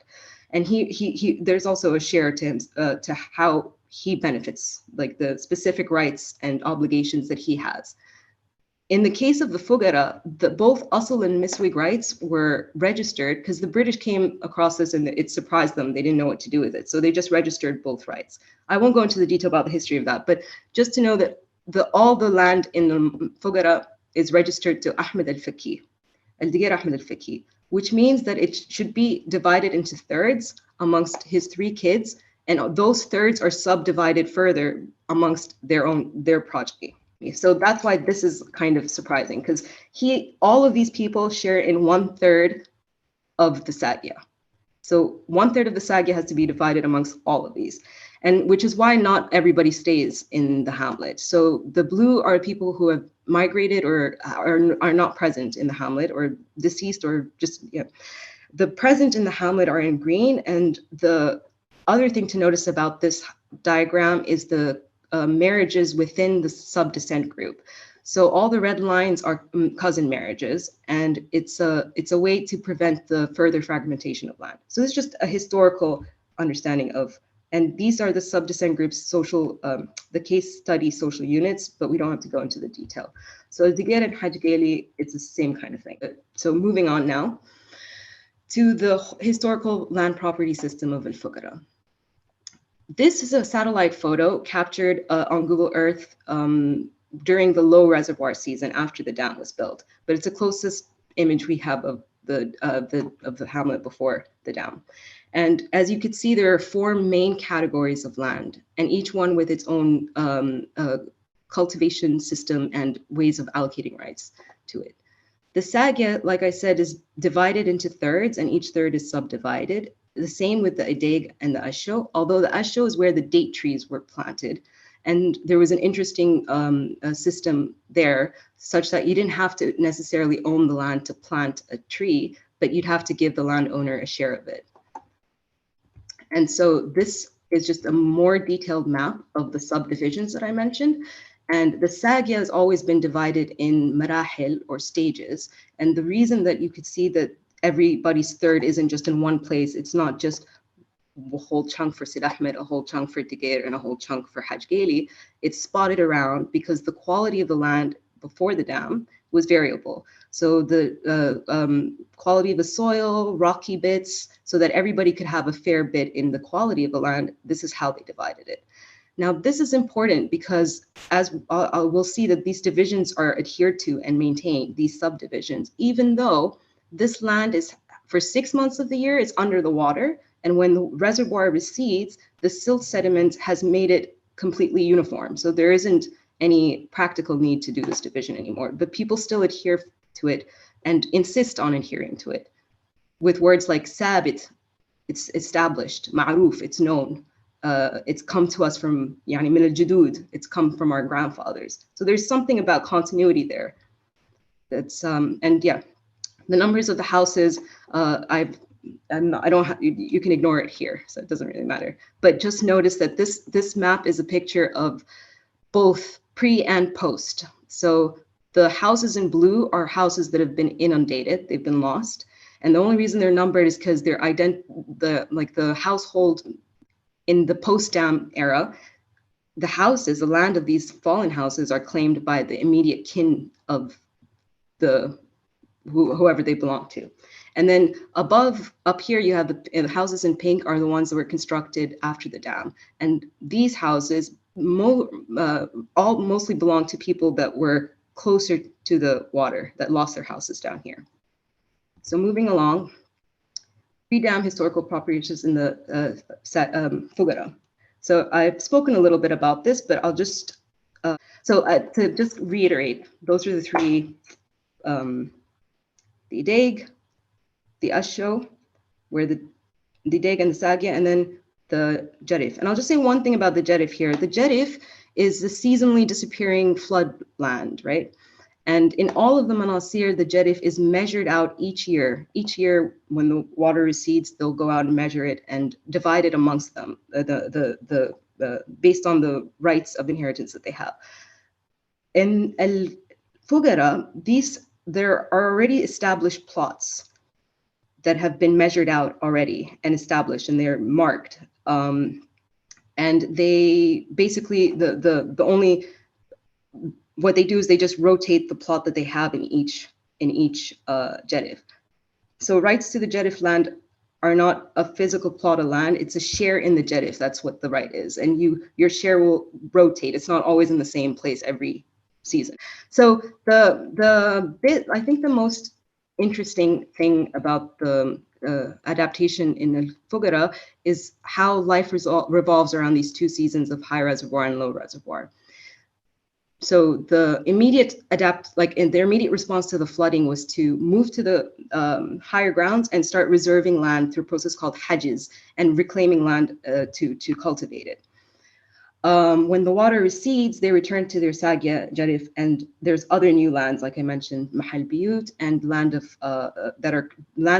And there's also a share to him to how he benefits, like the specific rights and obligations that he has. In the case of the Fougara, both asl and miswig rights were registered because the British came across this and it surprised them. They didn't know what to do with it. So they just registered both rights. I won't go into the detail about the history of that, but just to know that all the land in the Fougara is registered to Ahmed Al-Shahi, Al-Digar Ahmed Al-Shahi, which means that it should be divided into thirds amongst his three kids, and those thirds are subdivided further amongst their progeny. So that's why this is kind of surprising, because all of these people share in 1/3 of the Sagia. So 1/3 of the Sagia has to be divided amongst all of these, and which is why not everybody stays in the hamlet. So the blue are people who have migrated or are not present in the hamlet, or deceased, or just, yeah. The present in the hamlet are in green, and the other thing to notice about this diagram is the marriages within the sub-descent group. So all the red lines are cousin marriages, and it's a way to prevent the further fragmentation of land. So this is just a historical understanding of, and these are the sub-descent groups, the case study social units, but we don't have to go into the detail. So Digar and Hajgali, it's the same kind of thing. So moving on now to the historical land property system of Al-Fougara. This is a satellite photo captured on Google Earth during the low reservoir season after the dam was built, but it's the closest image we have of the hamlet before the dam. And as you can see, there are 4 main categories of land, and each one with its own cultivation system and ways of allocating rights to it. The Sagia, like I said, is divided into thirds, and each third is subdivided. The same with the Adeg and the Ashow, although the Ashow is where the date trees were planted. And there was an interesting system there, such that you didn't have to necessarily own the land to plant a tree, but you'd have to give the landowner a share of it. And so this is just a more detailed map of the subdivisions that I mentioned. And the Sagia has always been divided in marahil, or stages. And the reason that you could see that everybody's third isn't just in one place, it's not just a whole chunk for Sid Ahmed, a whole chunk for Digar, and a whole chunk for Hajgali. It's spotted around because the quality of the land before the dam was variable. So the quality of the soil, rocky bits, so that everybody could have a fair bit in the quality of the land, this is how they divided it. Now, this is important because as we'll see that these divisions are adhered to and maintained, these subdivisions, even though this land is, for 6 months of the year, it's under the water. And when the reservoir recedes, the silt sediment has made it completely uniform. So there isn't any practical need to do this division anymore, but people still adhere to it and insist on adhering to it with words like sabit, it's established, ma'ruf, it's known. It's come to us from يعني من الجدود, it's come from our grandfathers. So there's something about continuity there. That's and yeah, the numbers of the houses, I don't have, you can ignore it here, so it doesn't really matter. But just notice that this map is a picture of both pre and post. So the houses in blue are houses that have been inundated, they've been lost, and the only reason they're numbered is because they're the household in the post-dam era, the houses, the land of these fallen houses are claimed by the immediate kin of whoever they belong to. And then up here, you have the houses in pink are the ones that were constructed after the dam. And these houses all mostly belong to people that were closer to the water, that lost their houses down here. So moving along, pre-dam historical properties in the Fougara. So I've spoken a little bit about this, but I'll just, to just reiterate, those are the three, the Ideg, the ashow, where the Ideg and the Sagya, and then the Jarif. And I'll just say one thing about the Jarif here. The Jarif is the seasonally disappearing flood land, right? And in all of the Manasir, the Jarif is measured out each year. Each year, when the water recedes, they'll go out and measure it and divide it amongst them, based on the rights of inheritance that they have. In Fougara, there are already established plots that have been measured out already and established, and they're marked. And they basically, what they do is they just rotate the plot that they have in each Jarif. So rights to the Jarif land are not a physical plot of land, it's a share in the Jarif. That's what the right is. And your share will rotate. It's not always in the same place every season. So I think the most interesting thing about the adaptation in the Fougara is how life revolves around these two seasons of high reservoir and low reservoir. So the immediate immediate response to the flooding was to move to the higher grounds and start reserving land through a process called hajjis and reclaiming land to cultivate it. When the water recedes, they return to their Sagya, Jarif, and there's other new lands, like I mentioned, Mahal Biyut, and land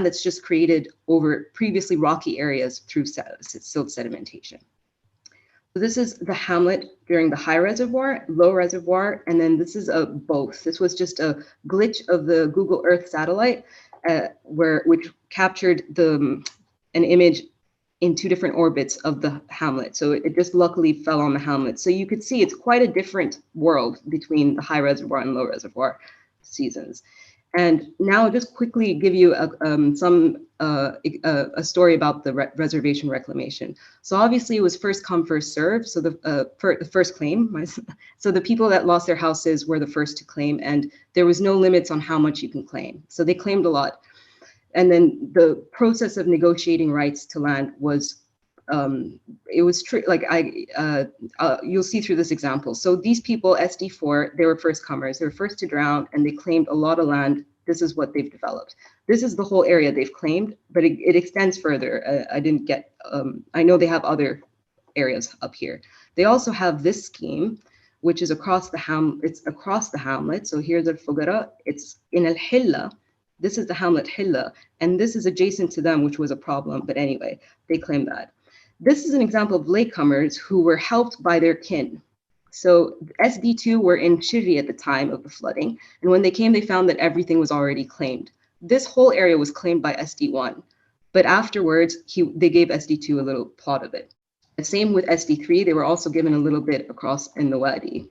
that's just created over previously rocky areas through silt sedimentation. So this is the hamlet during the high reservoir, low reservoir, and then this is both. This was just a glitch of the Google Earth satellite, which captured an image in two different orbits of the hamlet. So it just luckily fell on the hamlet. So you could see it's quite a different world between the high reservoir and low reservoir seasons. And now I'll just quickly give you a story about the reservation reclamation. So obviously it was first come, first serve. So the first claim. So the people that lost their houses were the first to claim, and there was no limits on how much you can claim. So they claimed a lot. And then the process of negotiating rights to land was, you'll see through this example. So these people, SD4, they were first comers. They were first to drown, and they claimed a lot of land. This is what they've developed. This is the whole area they've claimed, but it extends further. I know they have other areas up here. They also have this scheme, which is across the hamlet. So here's the Fougara. It's in Al-Hilla. This is the hamlet Hilla, and this is adjacent to them, which was a problem. But anyway, they claim that. This is an example of latecomers who were helped by their kin. So SD2 were in Shiri at the time of the flooding, and when they came, they found that everything was already claimed. This whole area was claimed by SD1, but afterwards, they gave SD2 a little plot of it. The same with SD3, they were also given a little bit across in the Wadi.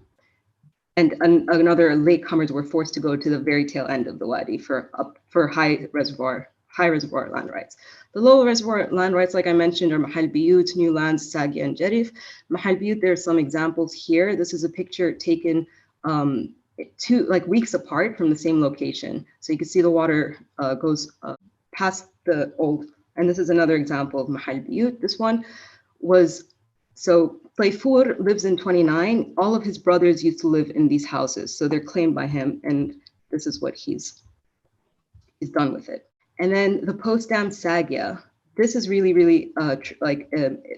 and another latecomers were forced to go to the very tail end of the wadi for high reservoir land rights. The low reservoir land rights, like I mentioned, are Mahal Biyut, New Lands, Sagia, and Jarif. Mahal Biyut, there are some examples here. This is a picture taken weeks apart from the same location. So you can see the water goes past the old, and this is another example of Mahal Biyut. This one was, so Tayfur lives in 29. All of his brothers used to live in these houses. So they're claimed by him, and this is what he's done with it. And then the post-dam Sagia, this is really, really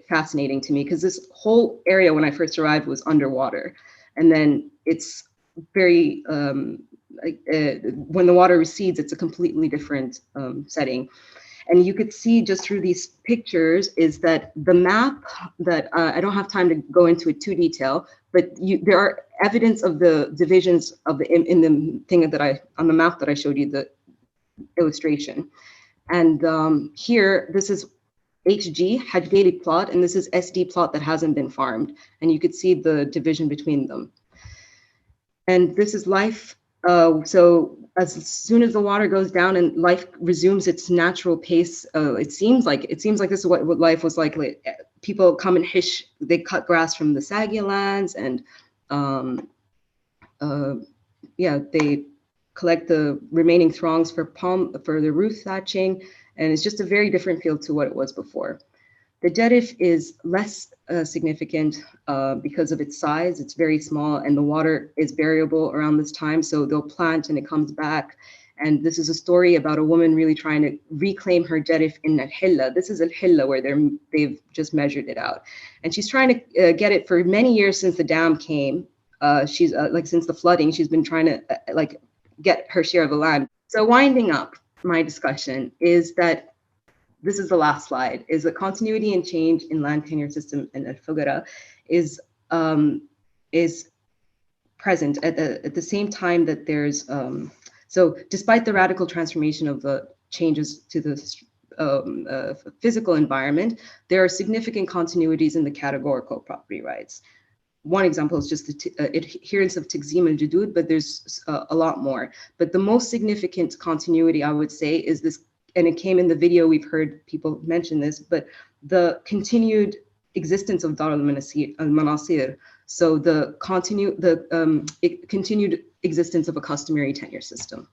fascinating to me, because this whole area when I first arrived was underwater. And then it's very, when the water recedes, it's a completely different setting. And you could see just through these pictures is that the map that I don't have time to go into it too detail, but there are evidence of the divisions of in the thing that on the map that I showed you, the illustration. And here, this is HG, Hajgeli plot, and this is SD plot that hasn't been farmed. And you could see the division between them. And this is life. So as soon as the water goes down and life resumes its natural pace, it seems like this is what life was like. People come and hish, they cut grass from the Sagia lands, and they collect the remaining throngs for the roof thatching, and it's just a very different feel to what it was before. The Jarif is less significant because of its size. It's very small, and the water is variable around this time, so they'll plant and it comes back. And this is a story about a woman really trying to reclaim her Jarif in Al-Hilla. This is Al-Hilla where they've just measured it out. And she's trying to get it for many years since the dam came. She's since the flooding, she's been trying to get her share of the land. So winding up my discussion is that this is the last slide, is the continuity and change in land tenure system in Fougara is present at the same time that there's, so despite the radical transformation of the changes to the physical environment, there are significant continuities in the categorical property rights. One example is just the adherence of Taqsim al-Judud, but there's a lot more. But the most significant continuity, I would say, is this, and it came in the video, we've heard people mention this, but the continued existence of Dar al-Manasir. So the continued existence of a customary tenure system.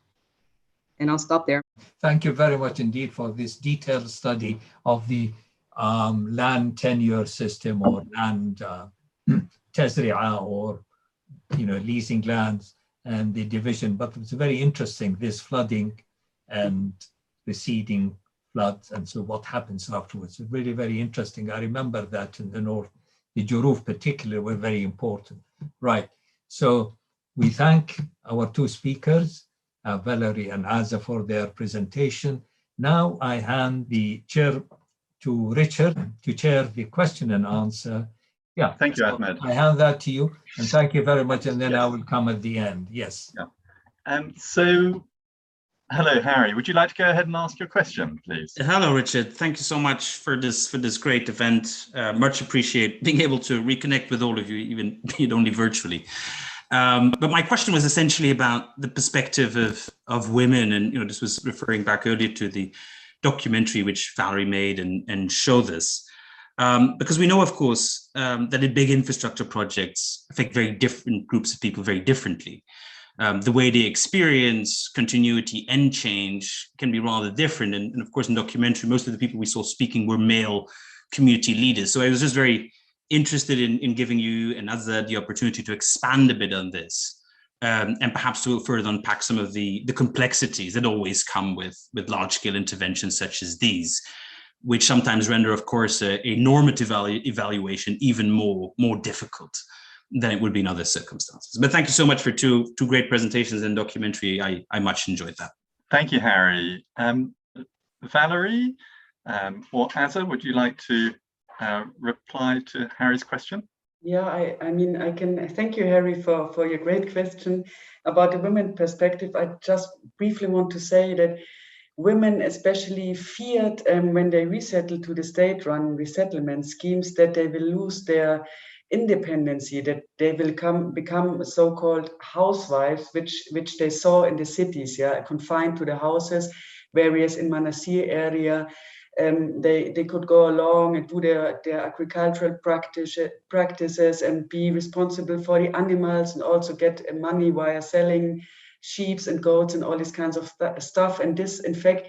And I'll stop there. Thank you very much indeed for this detailed study of the land tenure system, or land tazri'a, or leasing lands, and the division. But it's very interesting, this flooding and receding floods, and so what happens afterwards. It's really very interesting. I remember that in the north, the Juruf particularly were very important. Right, so we thank our two speakers, Valerie and Azza, for their presentation. Now I hand the chair to Richard to chair the question and answer. Yeah. Thank you, Ahmed. I hand that to you, and thank you very much, and then yes. I will come at the end. Yes. Yeah. So, hello, Harry. Would you like to go ahead and ask your question, please? Hello, Richard. Thank you so much for this great event. Much appreciate being able to reconnect with all of you, even be it only virtually. But my question was essentially about the perspective of women, and this was referring back earlier to the documentary which Valerie made and show this. Because we know, of course, that in big infrastructure projects affect very different groups of people very differently. The way they experience continuity and change can be rather different. And of course, in documentary, most of the people we saw speaking were male community leaders. So I was just very interested in giving you and Azza the opportunity to expand a bit on this, and perhaps to further unpack some of the complexities that always come with large-scale interventions such as these, which sometimes render, of course, a normative evaluation even more difficult than it would be in other circumstances. But thank you so much for two great presentations and documentary. I much enjoyed that. Thank you, Harry. Valerie or Azza, would you like to reply to Harry's question? Yeah, I mean, I can thank you, Harry, for your great question about the women perspective. I just briefly want to say that women especially feared when they resettle to the state-run resettlement schemes that they will lose their independency, that they will become so-called housewives, which they saw in the cities, confined to the houses, whereas in Manasir area, they could go along and do their agricultural practices and be responsible for the animals, and also get money via selling sheep and goats and all these kinds of stuff. And this, in fact,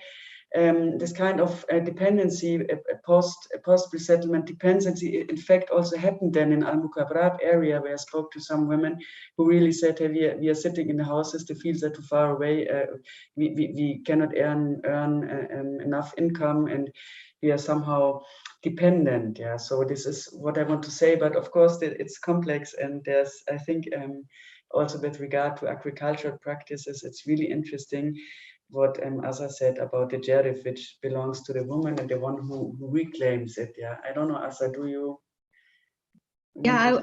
this kind of dependency, post-resettlement dependency, in fact, also happened then in Al-Mukabrab area, where I spoke to some women who really said, hey, we are sitting in the houses, the fields are too far away, we cannot earn enough income, and we are somehow dependent. So this is what I want to say, but of course it's complex, and there's, I think, also with regard to agricultural practices, it's really interesting what Azza said about the Jerif, which belongs to the woman and the one who reclaims it. I don't know, Azza, do you? Yeah,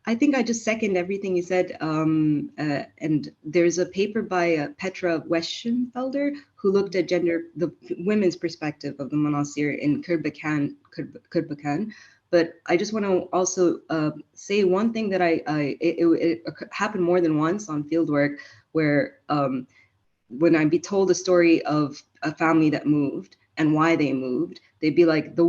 I think I just second everything you said. And there's a paper by Petra Weschenfelder who looked at the women's perspective of the Manasir in Kirbekan. But I just want to also say one thing that it happened more than once on fieldwork, where when I'd be told a story of a family that moved and why they moved, they'd be like, the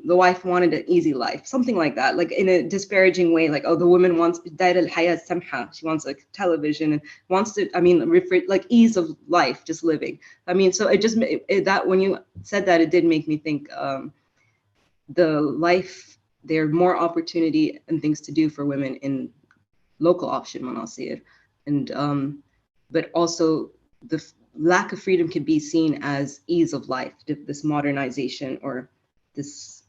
wife wanted an easy life, something like that, like in a disparaging way, like, oh, the woman wants she wants like television and wants to, like ease of life, just living. So it just that when you said that, it did make me think the life, there are more opportunity and things to do for women in local option Manasir, and but also the lack of freedom can be seen as ease of life, this modernization, or this,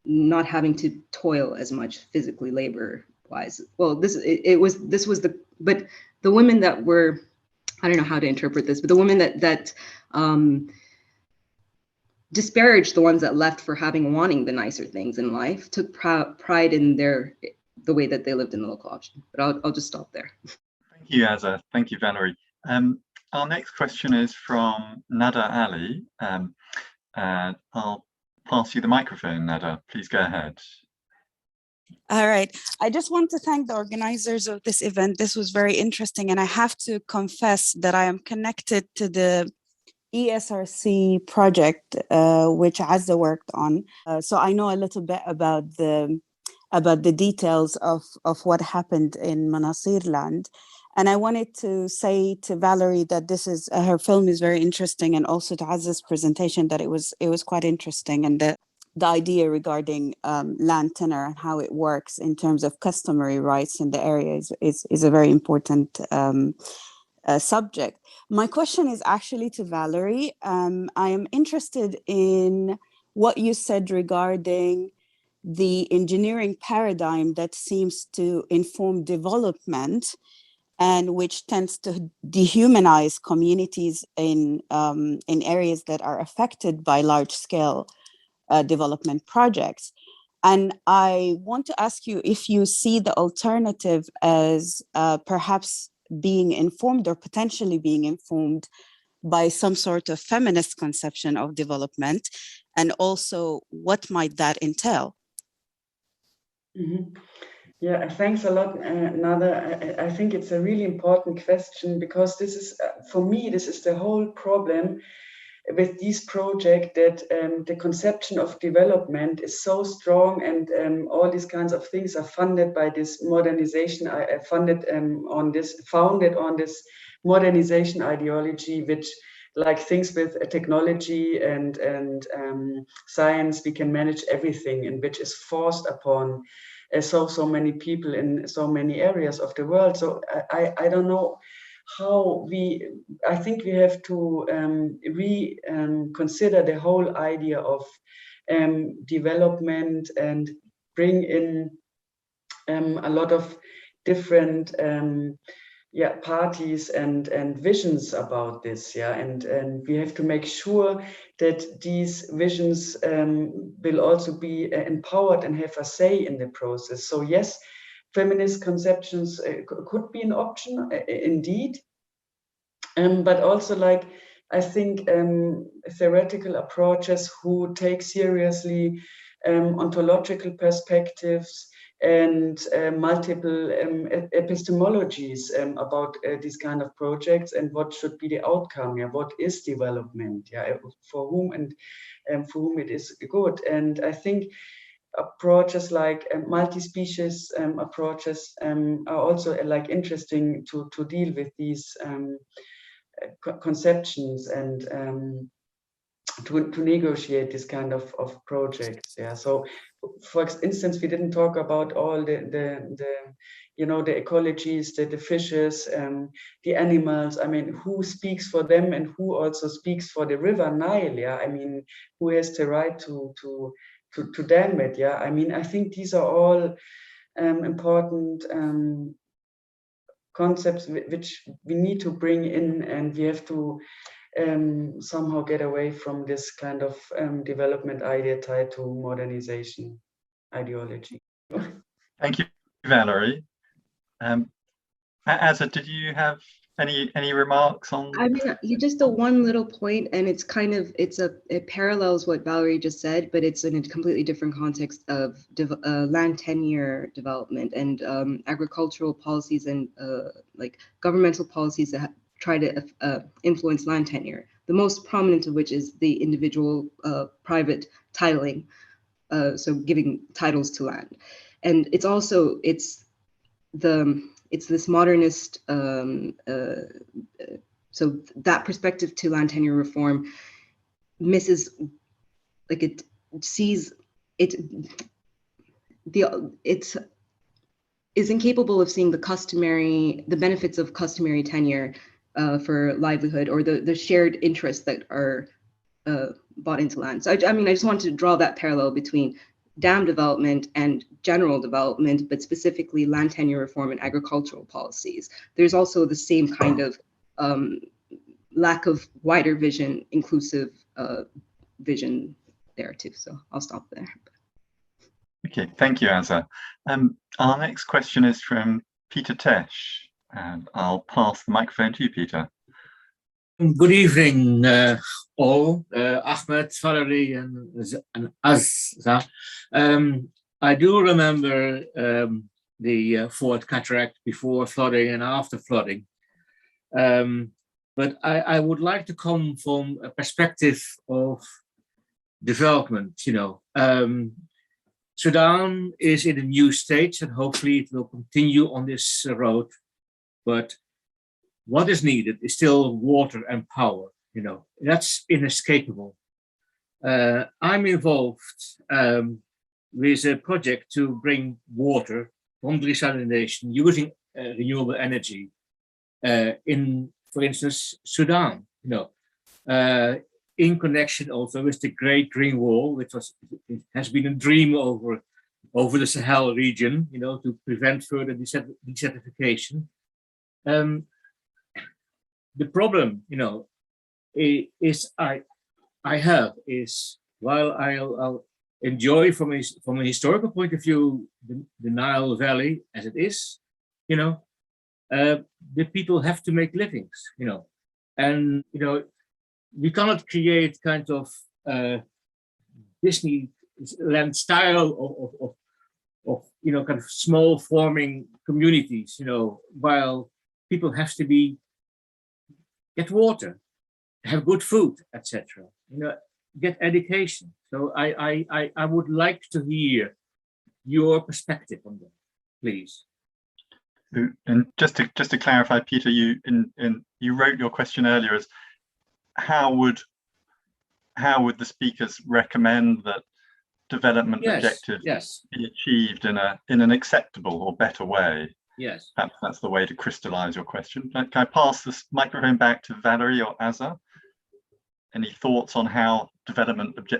not having to toil as much physically, labor wise. Well, but the women that were, I don't know how to interpret this, but the women that disparaged the ones that left for wanting the nicer things in life, took pride in the way that they lived in the local option. But I'll just stop there. Thank you, Azza. Thank you, Valerie. Our next question is from Nada Ali. I'll pass you the microphone, Nada. Please go ahead. All right. I just want to thank the organizers of this event. This was very interesting. And I have to confess that I am connected to the ESRC project, which Azza worked on. So I know a little bit about the details of what happened in Manasirland. And I wanted to say to Valerie that her film is very interesting, and also to Azza's presentation that it was quite interesting, and the idea regarding land tenure and how it works in terms of customary rights in the area is a very important subject. My question is actually to Valerie. I am interested in what you said regarding the engineering paradigm that seems to inform development, and which tends to dehumanize communities in areas that are affected by large-scale development projects. And I want to ask you if you see the alternative as perhaps being informed, or potentially being informed, by some sort of feminist conception of development, and also what might that entail? Mm-hmm. Yeah, thanks a lot, Nada. I think it's a really important question, because this is, for me, this is the whole problem with this project, that the conception of development is so strong, and all these kinds of things are funded by this modernization, founded on this modernization ideology, which, like things with technology and science, we can manage everything, and which is forced upon so many people in so many areas of the world. So I don't know how I think we have to consider the whole idea of development, and bring in a lot of different parties and visions about this, and we have to make sure that these visions will also be empowered and have a say in the process. So yes, feminist conceptions could be an option, indeed, but also, like, I think theoretical approaches who take seriously ontological perspectives, and multiple epistemologies about these kind of projects and what should be the outcome. Yeah, what is development? Yeah, for whom and for whom it is good. And I think approaches like multi-species approaches are also like interesting to deal with these conceptions and to negotiate this kind of projects. Yeah, so for instance, we didn't talk about all the you know, the ecologies, the fishes, the animals. I mean, who speaks for them and who also speaks for the river Nile? Yeah, I mean, who has the right to dam it? Yeah, I mean, I think these are all important concepts which we need to bring in, and we have to somehow get away from this kind of development idea tied to modernization ideology. Thank you, Valerie. Azza, did you have any remarks on? I mean, you just a one little point, and it's kind of it parallels what Valerie just said, but it's in a completely different context of land tenure development and agricultural policies and like governmental policies that try to influence land tenure. The most prominent of which is the individual private titling, so giving titles to land, and it's also it's this modernist, so that perspective to land tenure reform misses, like it sees it, it's incapable of seeing the benefits of customary tenure for livelihood, or the shared interests that are bought into land. So I mean, I just wanted to draw that parallel between dam development and general development, but specifically land tenure reform and agricultural policies. There's also the same kind of lack of wider vision, inclusive vision there too. So I'll stop there. Okay, thank you, Azza. Our next question is from Peter Tesh, and I'll pass the microphone to you, Peter. Good evening, all. Ahmed, Valerie, and Azza. I do remember the Ford cataract before flooding and after flooding. But I would like to come from a perspective of development. You know, Sudan is in a new stage, and hopefully it will continue on this road. But what is needed is still water and power. You know, that's inescapable. I'm involved with a project to bring water from desalination using renewable energy in, for instance, Sudan. You know, in connection also with the Great Green Wall, which has been a dream over the Sahel region. You know, to prevent further desertification. The problem, you know, is while I'll enjoy from a historical point of view the Nile Valley as it is, you know, the people have to make livings, you know, and you know, we cannot create kind of Disneyland style of you know, kind of small forming communities, you know, while people have to get water, have good food, etc. You know, get education. So I would like to hear your perspective on that, please. And just to clarify, Peter, you wrote your question earlier as how would the speakers recommend that development objectives be achieved in an acceptable or better way? Yes. Perhaps that's the way to crystallize your question. Can I pass this microphone back to Valerie or Azza? Any thoughts on how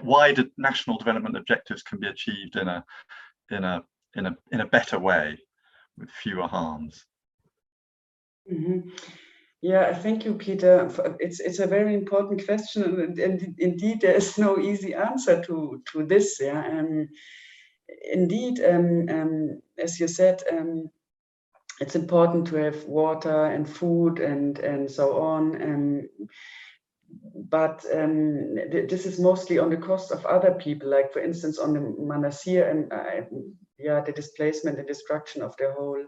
why national development objectives can be achieved in a better way with fewer harms? Mm-hmm. Yeah, thank you, Peter. It's a very important question, and indeed there is no easy answer to this. Yeah, indeed, as you said, it's important to have water and food and so on. but this is mostly on the cost of other people, like for instance on the Manasir and the displacement and destruction of their whole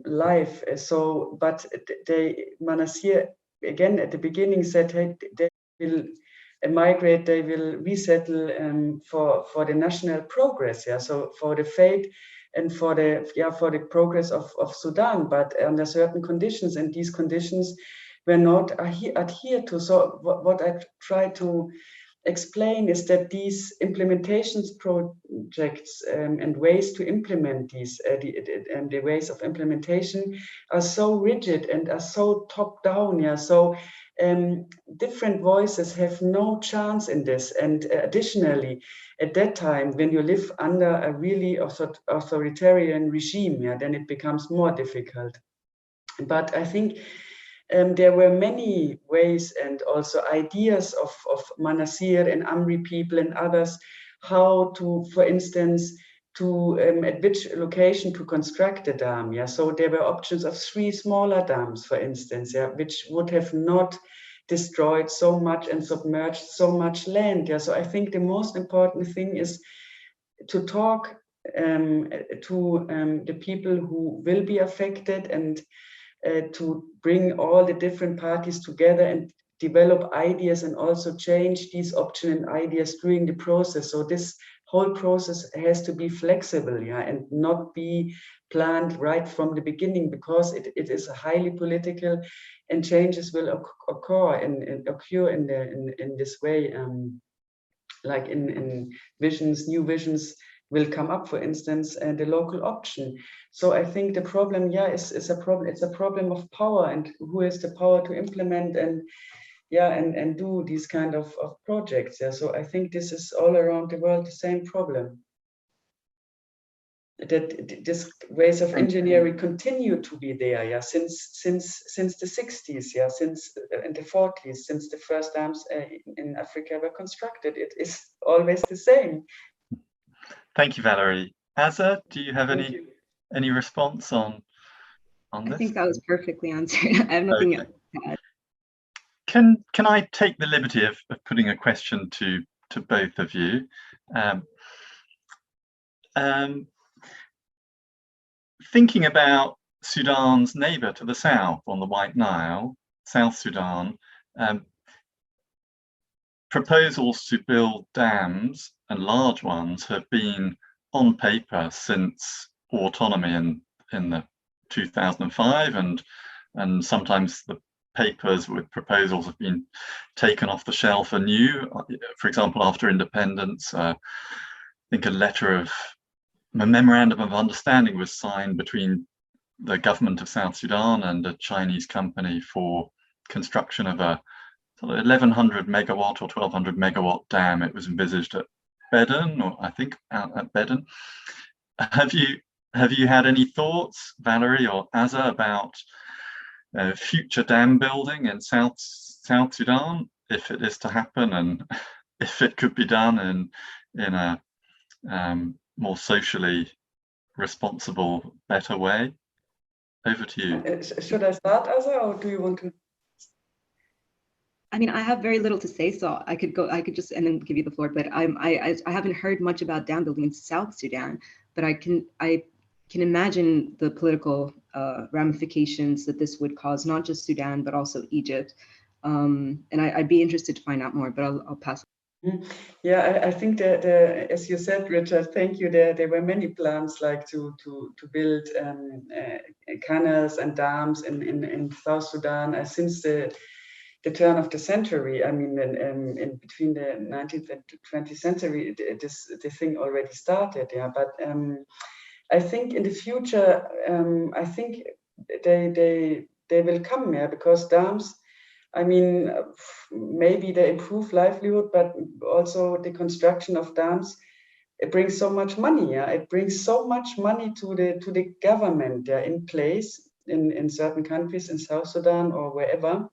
life. So, but Manasir again at the beginning said, hey, they will migrate, they will resettle for the national progress, so for the fate and for the progress of Sudan, but under certain conditions, and these conditions were not adhered to. So what I try to explain is that these implementations projects and ways to implement these the ways of implementation are so rigid and are so top down, so different voices have no chance in this. And additionally, at that time, when you live under a really authoritarian regime, then it becomes more difficult. But I think there were many ways and also ideas of Manasir and Amri people and others, how to, for instance, at which location to construct a dam. So there were options of 3 smaller dams, for instance, which would have not destroyed so much and submerged so much land. So I think the most important thing is to talk to the people who will be affected, and to bring all the different parties together and develop ideas, and also change these options and ideas during the process. So this whole process has to be flexible, and not be planned right from the beginning, because it is highly political, and changes will occur in this way, like in visions, new visions will come up, for instance, and the local option. So I think the problem, is a problem. It's a problem of power, and who has the power to implement and do these kind of projects. So I think this is all around the world the same problem. That these ways of engineering continue to be there, since the 60s, since in the 40s, since the first dams in Africa were constructed. It is always the same. Thank you, Valerie. Azza, do you have any response on this? I think that was perfectly answered. I have nothing else to add. Can I take the liberty of putting a question to both of you? Thinking about Sudan's neighbour to the south on the White Nile, South Sudan, proposals to build dams, and large ones, have been on paper since autonomy in the 2005, and sometimes the papers with proposals have been taken off the shelf anew. For example, after independence, I think a memorandum of understanding was signed between the government of South Sudan and a Chinese company for construction of a 1100 megawatt or 1200 megawatt dam. It was envisaged at Bedden, or I think out at Bedden. Have you had any thoughts, Valerie or Azza, about future dam building in South Sudan, if it is to happen, and if it could be done in a more socially responsible, better way? Over to you. Should I start, Azza, or do you want to? I mean, I have very little to say, so I could just and then give you the floor. But I haven't heard much about dam building in South Sudan, but I can imagine the political ramifications that this would cause, not just Sudan but also Egypt. And I'd be interested to find out more, but I'll pass. Yeah, I think that as you said, Richard, thank you. There were many plans like to build canals and dams in South Sudan since the turn of the century. I mean, in between the 19th and 20th century, the thing already started. But I think in the future, I think they will come, because dams, I mean, maybe they improve livelihood, but also the construction of dams, it brings so much money. It brings so much money to the government in place in certain countries in South Sudan or wherever.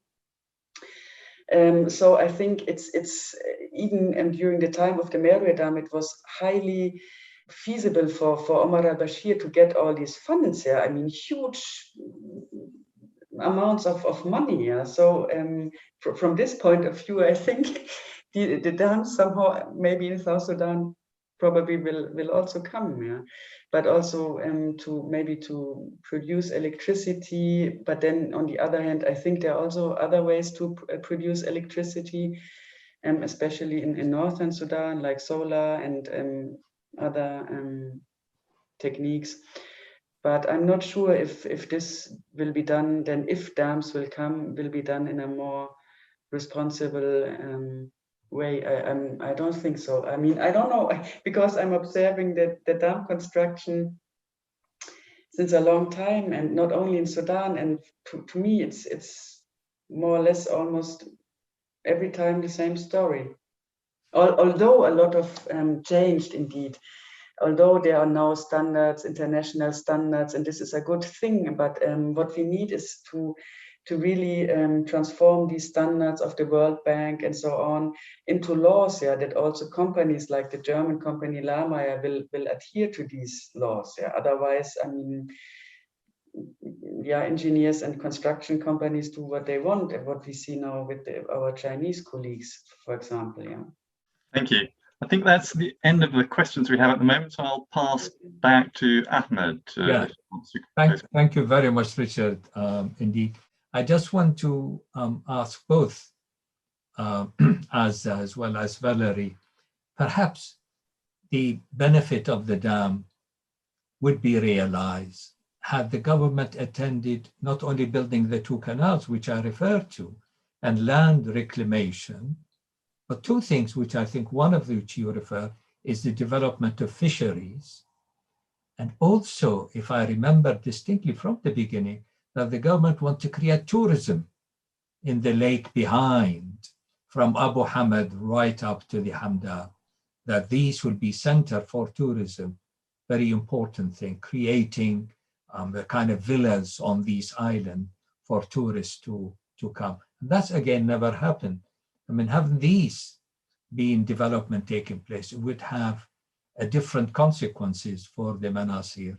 So I think it's even during the time of the Merowe Dam, it was highly feasible for Omar al-Bashir to get all these funds. I mean, huge amounts of money. Yeah? So from this point of view, I think the dams somehow, maybe in South Sudan, probably will also come. Yeah? But also to produce electricity. But then on the other hand, I think there are also other ways to produce electricity, especially in northern Sudan, like solar and other techniques. But I'm not sure if this will be done, then if dams will be done in a more responsible way. I don't think so. I mean, I don't know, because I'm observing that the dam construction since a long time, and not only in Sudan, and to me it's more or less almost every time the same story. Although a lot of changed indeed, although there are now standards, international standards, and this is a good thing, but what we need is to really transform these standards of the World Bank and so on into laws, yeah, that also companies like the German company Lamaya will adhere to these laws. Yeah. Otherwise, I mean, yeah, engineers and construction companies do what they want, and what we see now with our Chinese colleagues, for example. Yeah. Thank you. I think that's the end of the questions we have at the moment, so I'll pass back to Ahmed. Thank you very much, Richard. Indeed, I just want to ask both Azza as well as Valerie, perhaps the benefit of the dam would be realized had the government attended not only building the 2 canals, which I referred to, and land reclamation, but 2 things which I think one of which you refer is the development of fisheries. And also, if I remember distinctly from the beginning, that the government wants to create tourism in the lake behind, from Abu Hamad right up to the Hamda, that these will be center for tourism. Very important thing, creating the kind of villas on these islands for tourists to come. And that's again never happened. I mean, having these been development taking place, it would have a different consequences for the Manasir,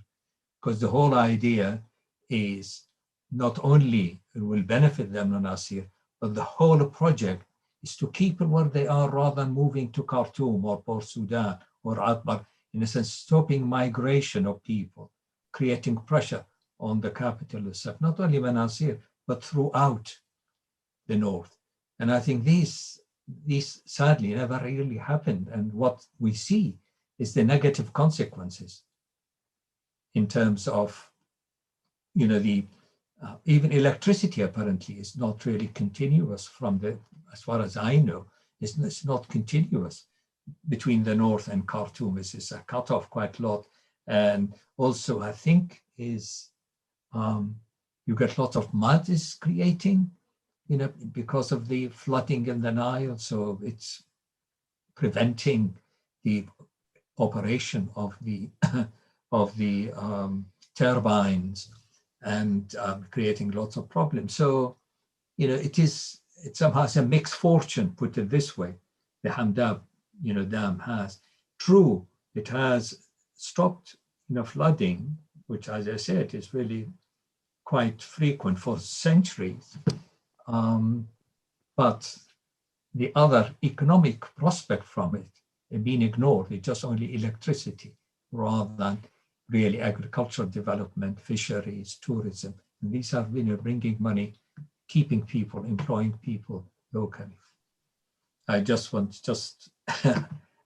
because the whole idea is not only it will benefit the Manasir, but the whole project is to keep it where they are rather than moving to Khartoum or Port Sudan or Atbar, in a sense, stopping migration of people, creating pressure on the capital itself, not only Manasir, but throughout the north. And I think these sadly never really happened. And what we see is the negative consequences in terms of, you know, the even electricity apparently is not really continuous from the, as far as I know, it's not continuous between the north and Khartoum. It's a cut off quite a lot. And also I think is you get lots of mud is creating, you know, because of the flooding in the Nile. So it's preventing the operation of the turbines and creating lots of problems. So, you know, it somehow has a mixed fortune, put it this way. The Hamda, you know, dam has. True, it has stopped, you know, flooding, which, as I said, is really quite frequent for centuries. But the other economic prospect from it being ignored, it's just only electricity rather than really agricultural development, fisheries, tourism. And these are, you know, bringing money, keeping people, employing people locally. I just want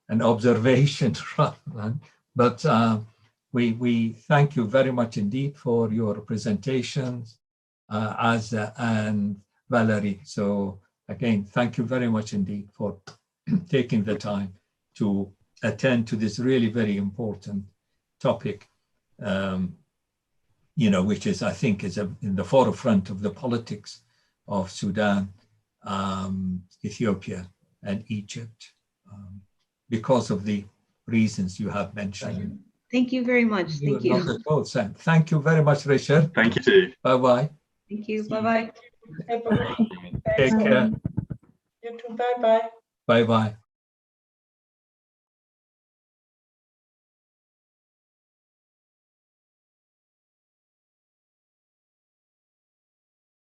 an observation rather than, but we thank you very much indeed for your presentations, Azza and Valerie. So again, thank you very much indeed for taking the time to attend to this really very important topic, you know, which is, I think, is in the forefront of the politics of Sudan, Ethiopia, and Egypt, because of the reasons you have mentioned. Thank you very much. Thank you. Not at all, Sam. Thank you very much, Richard. Thank you too. Bye-bye. Thank you. Bye-bye. Take care. You too. Bye-bye. Bye-bye.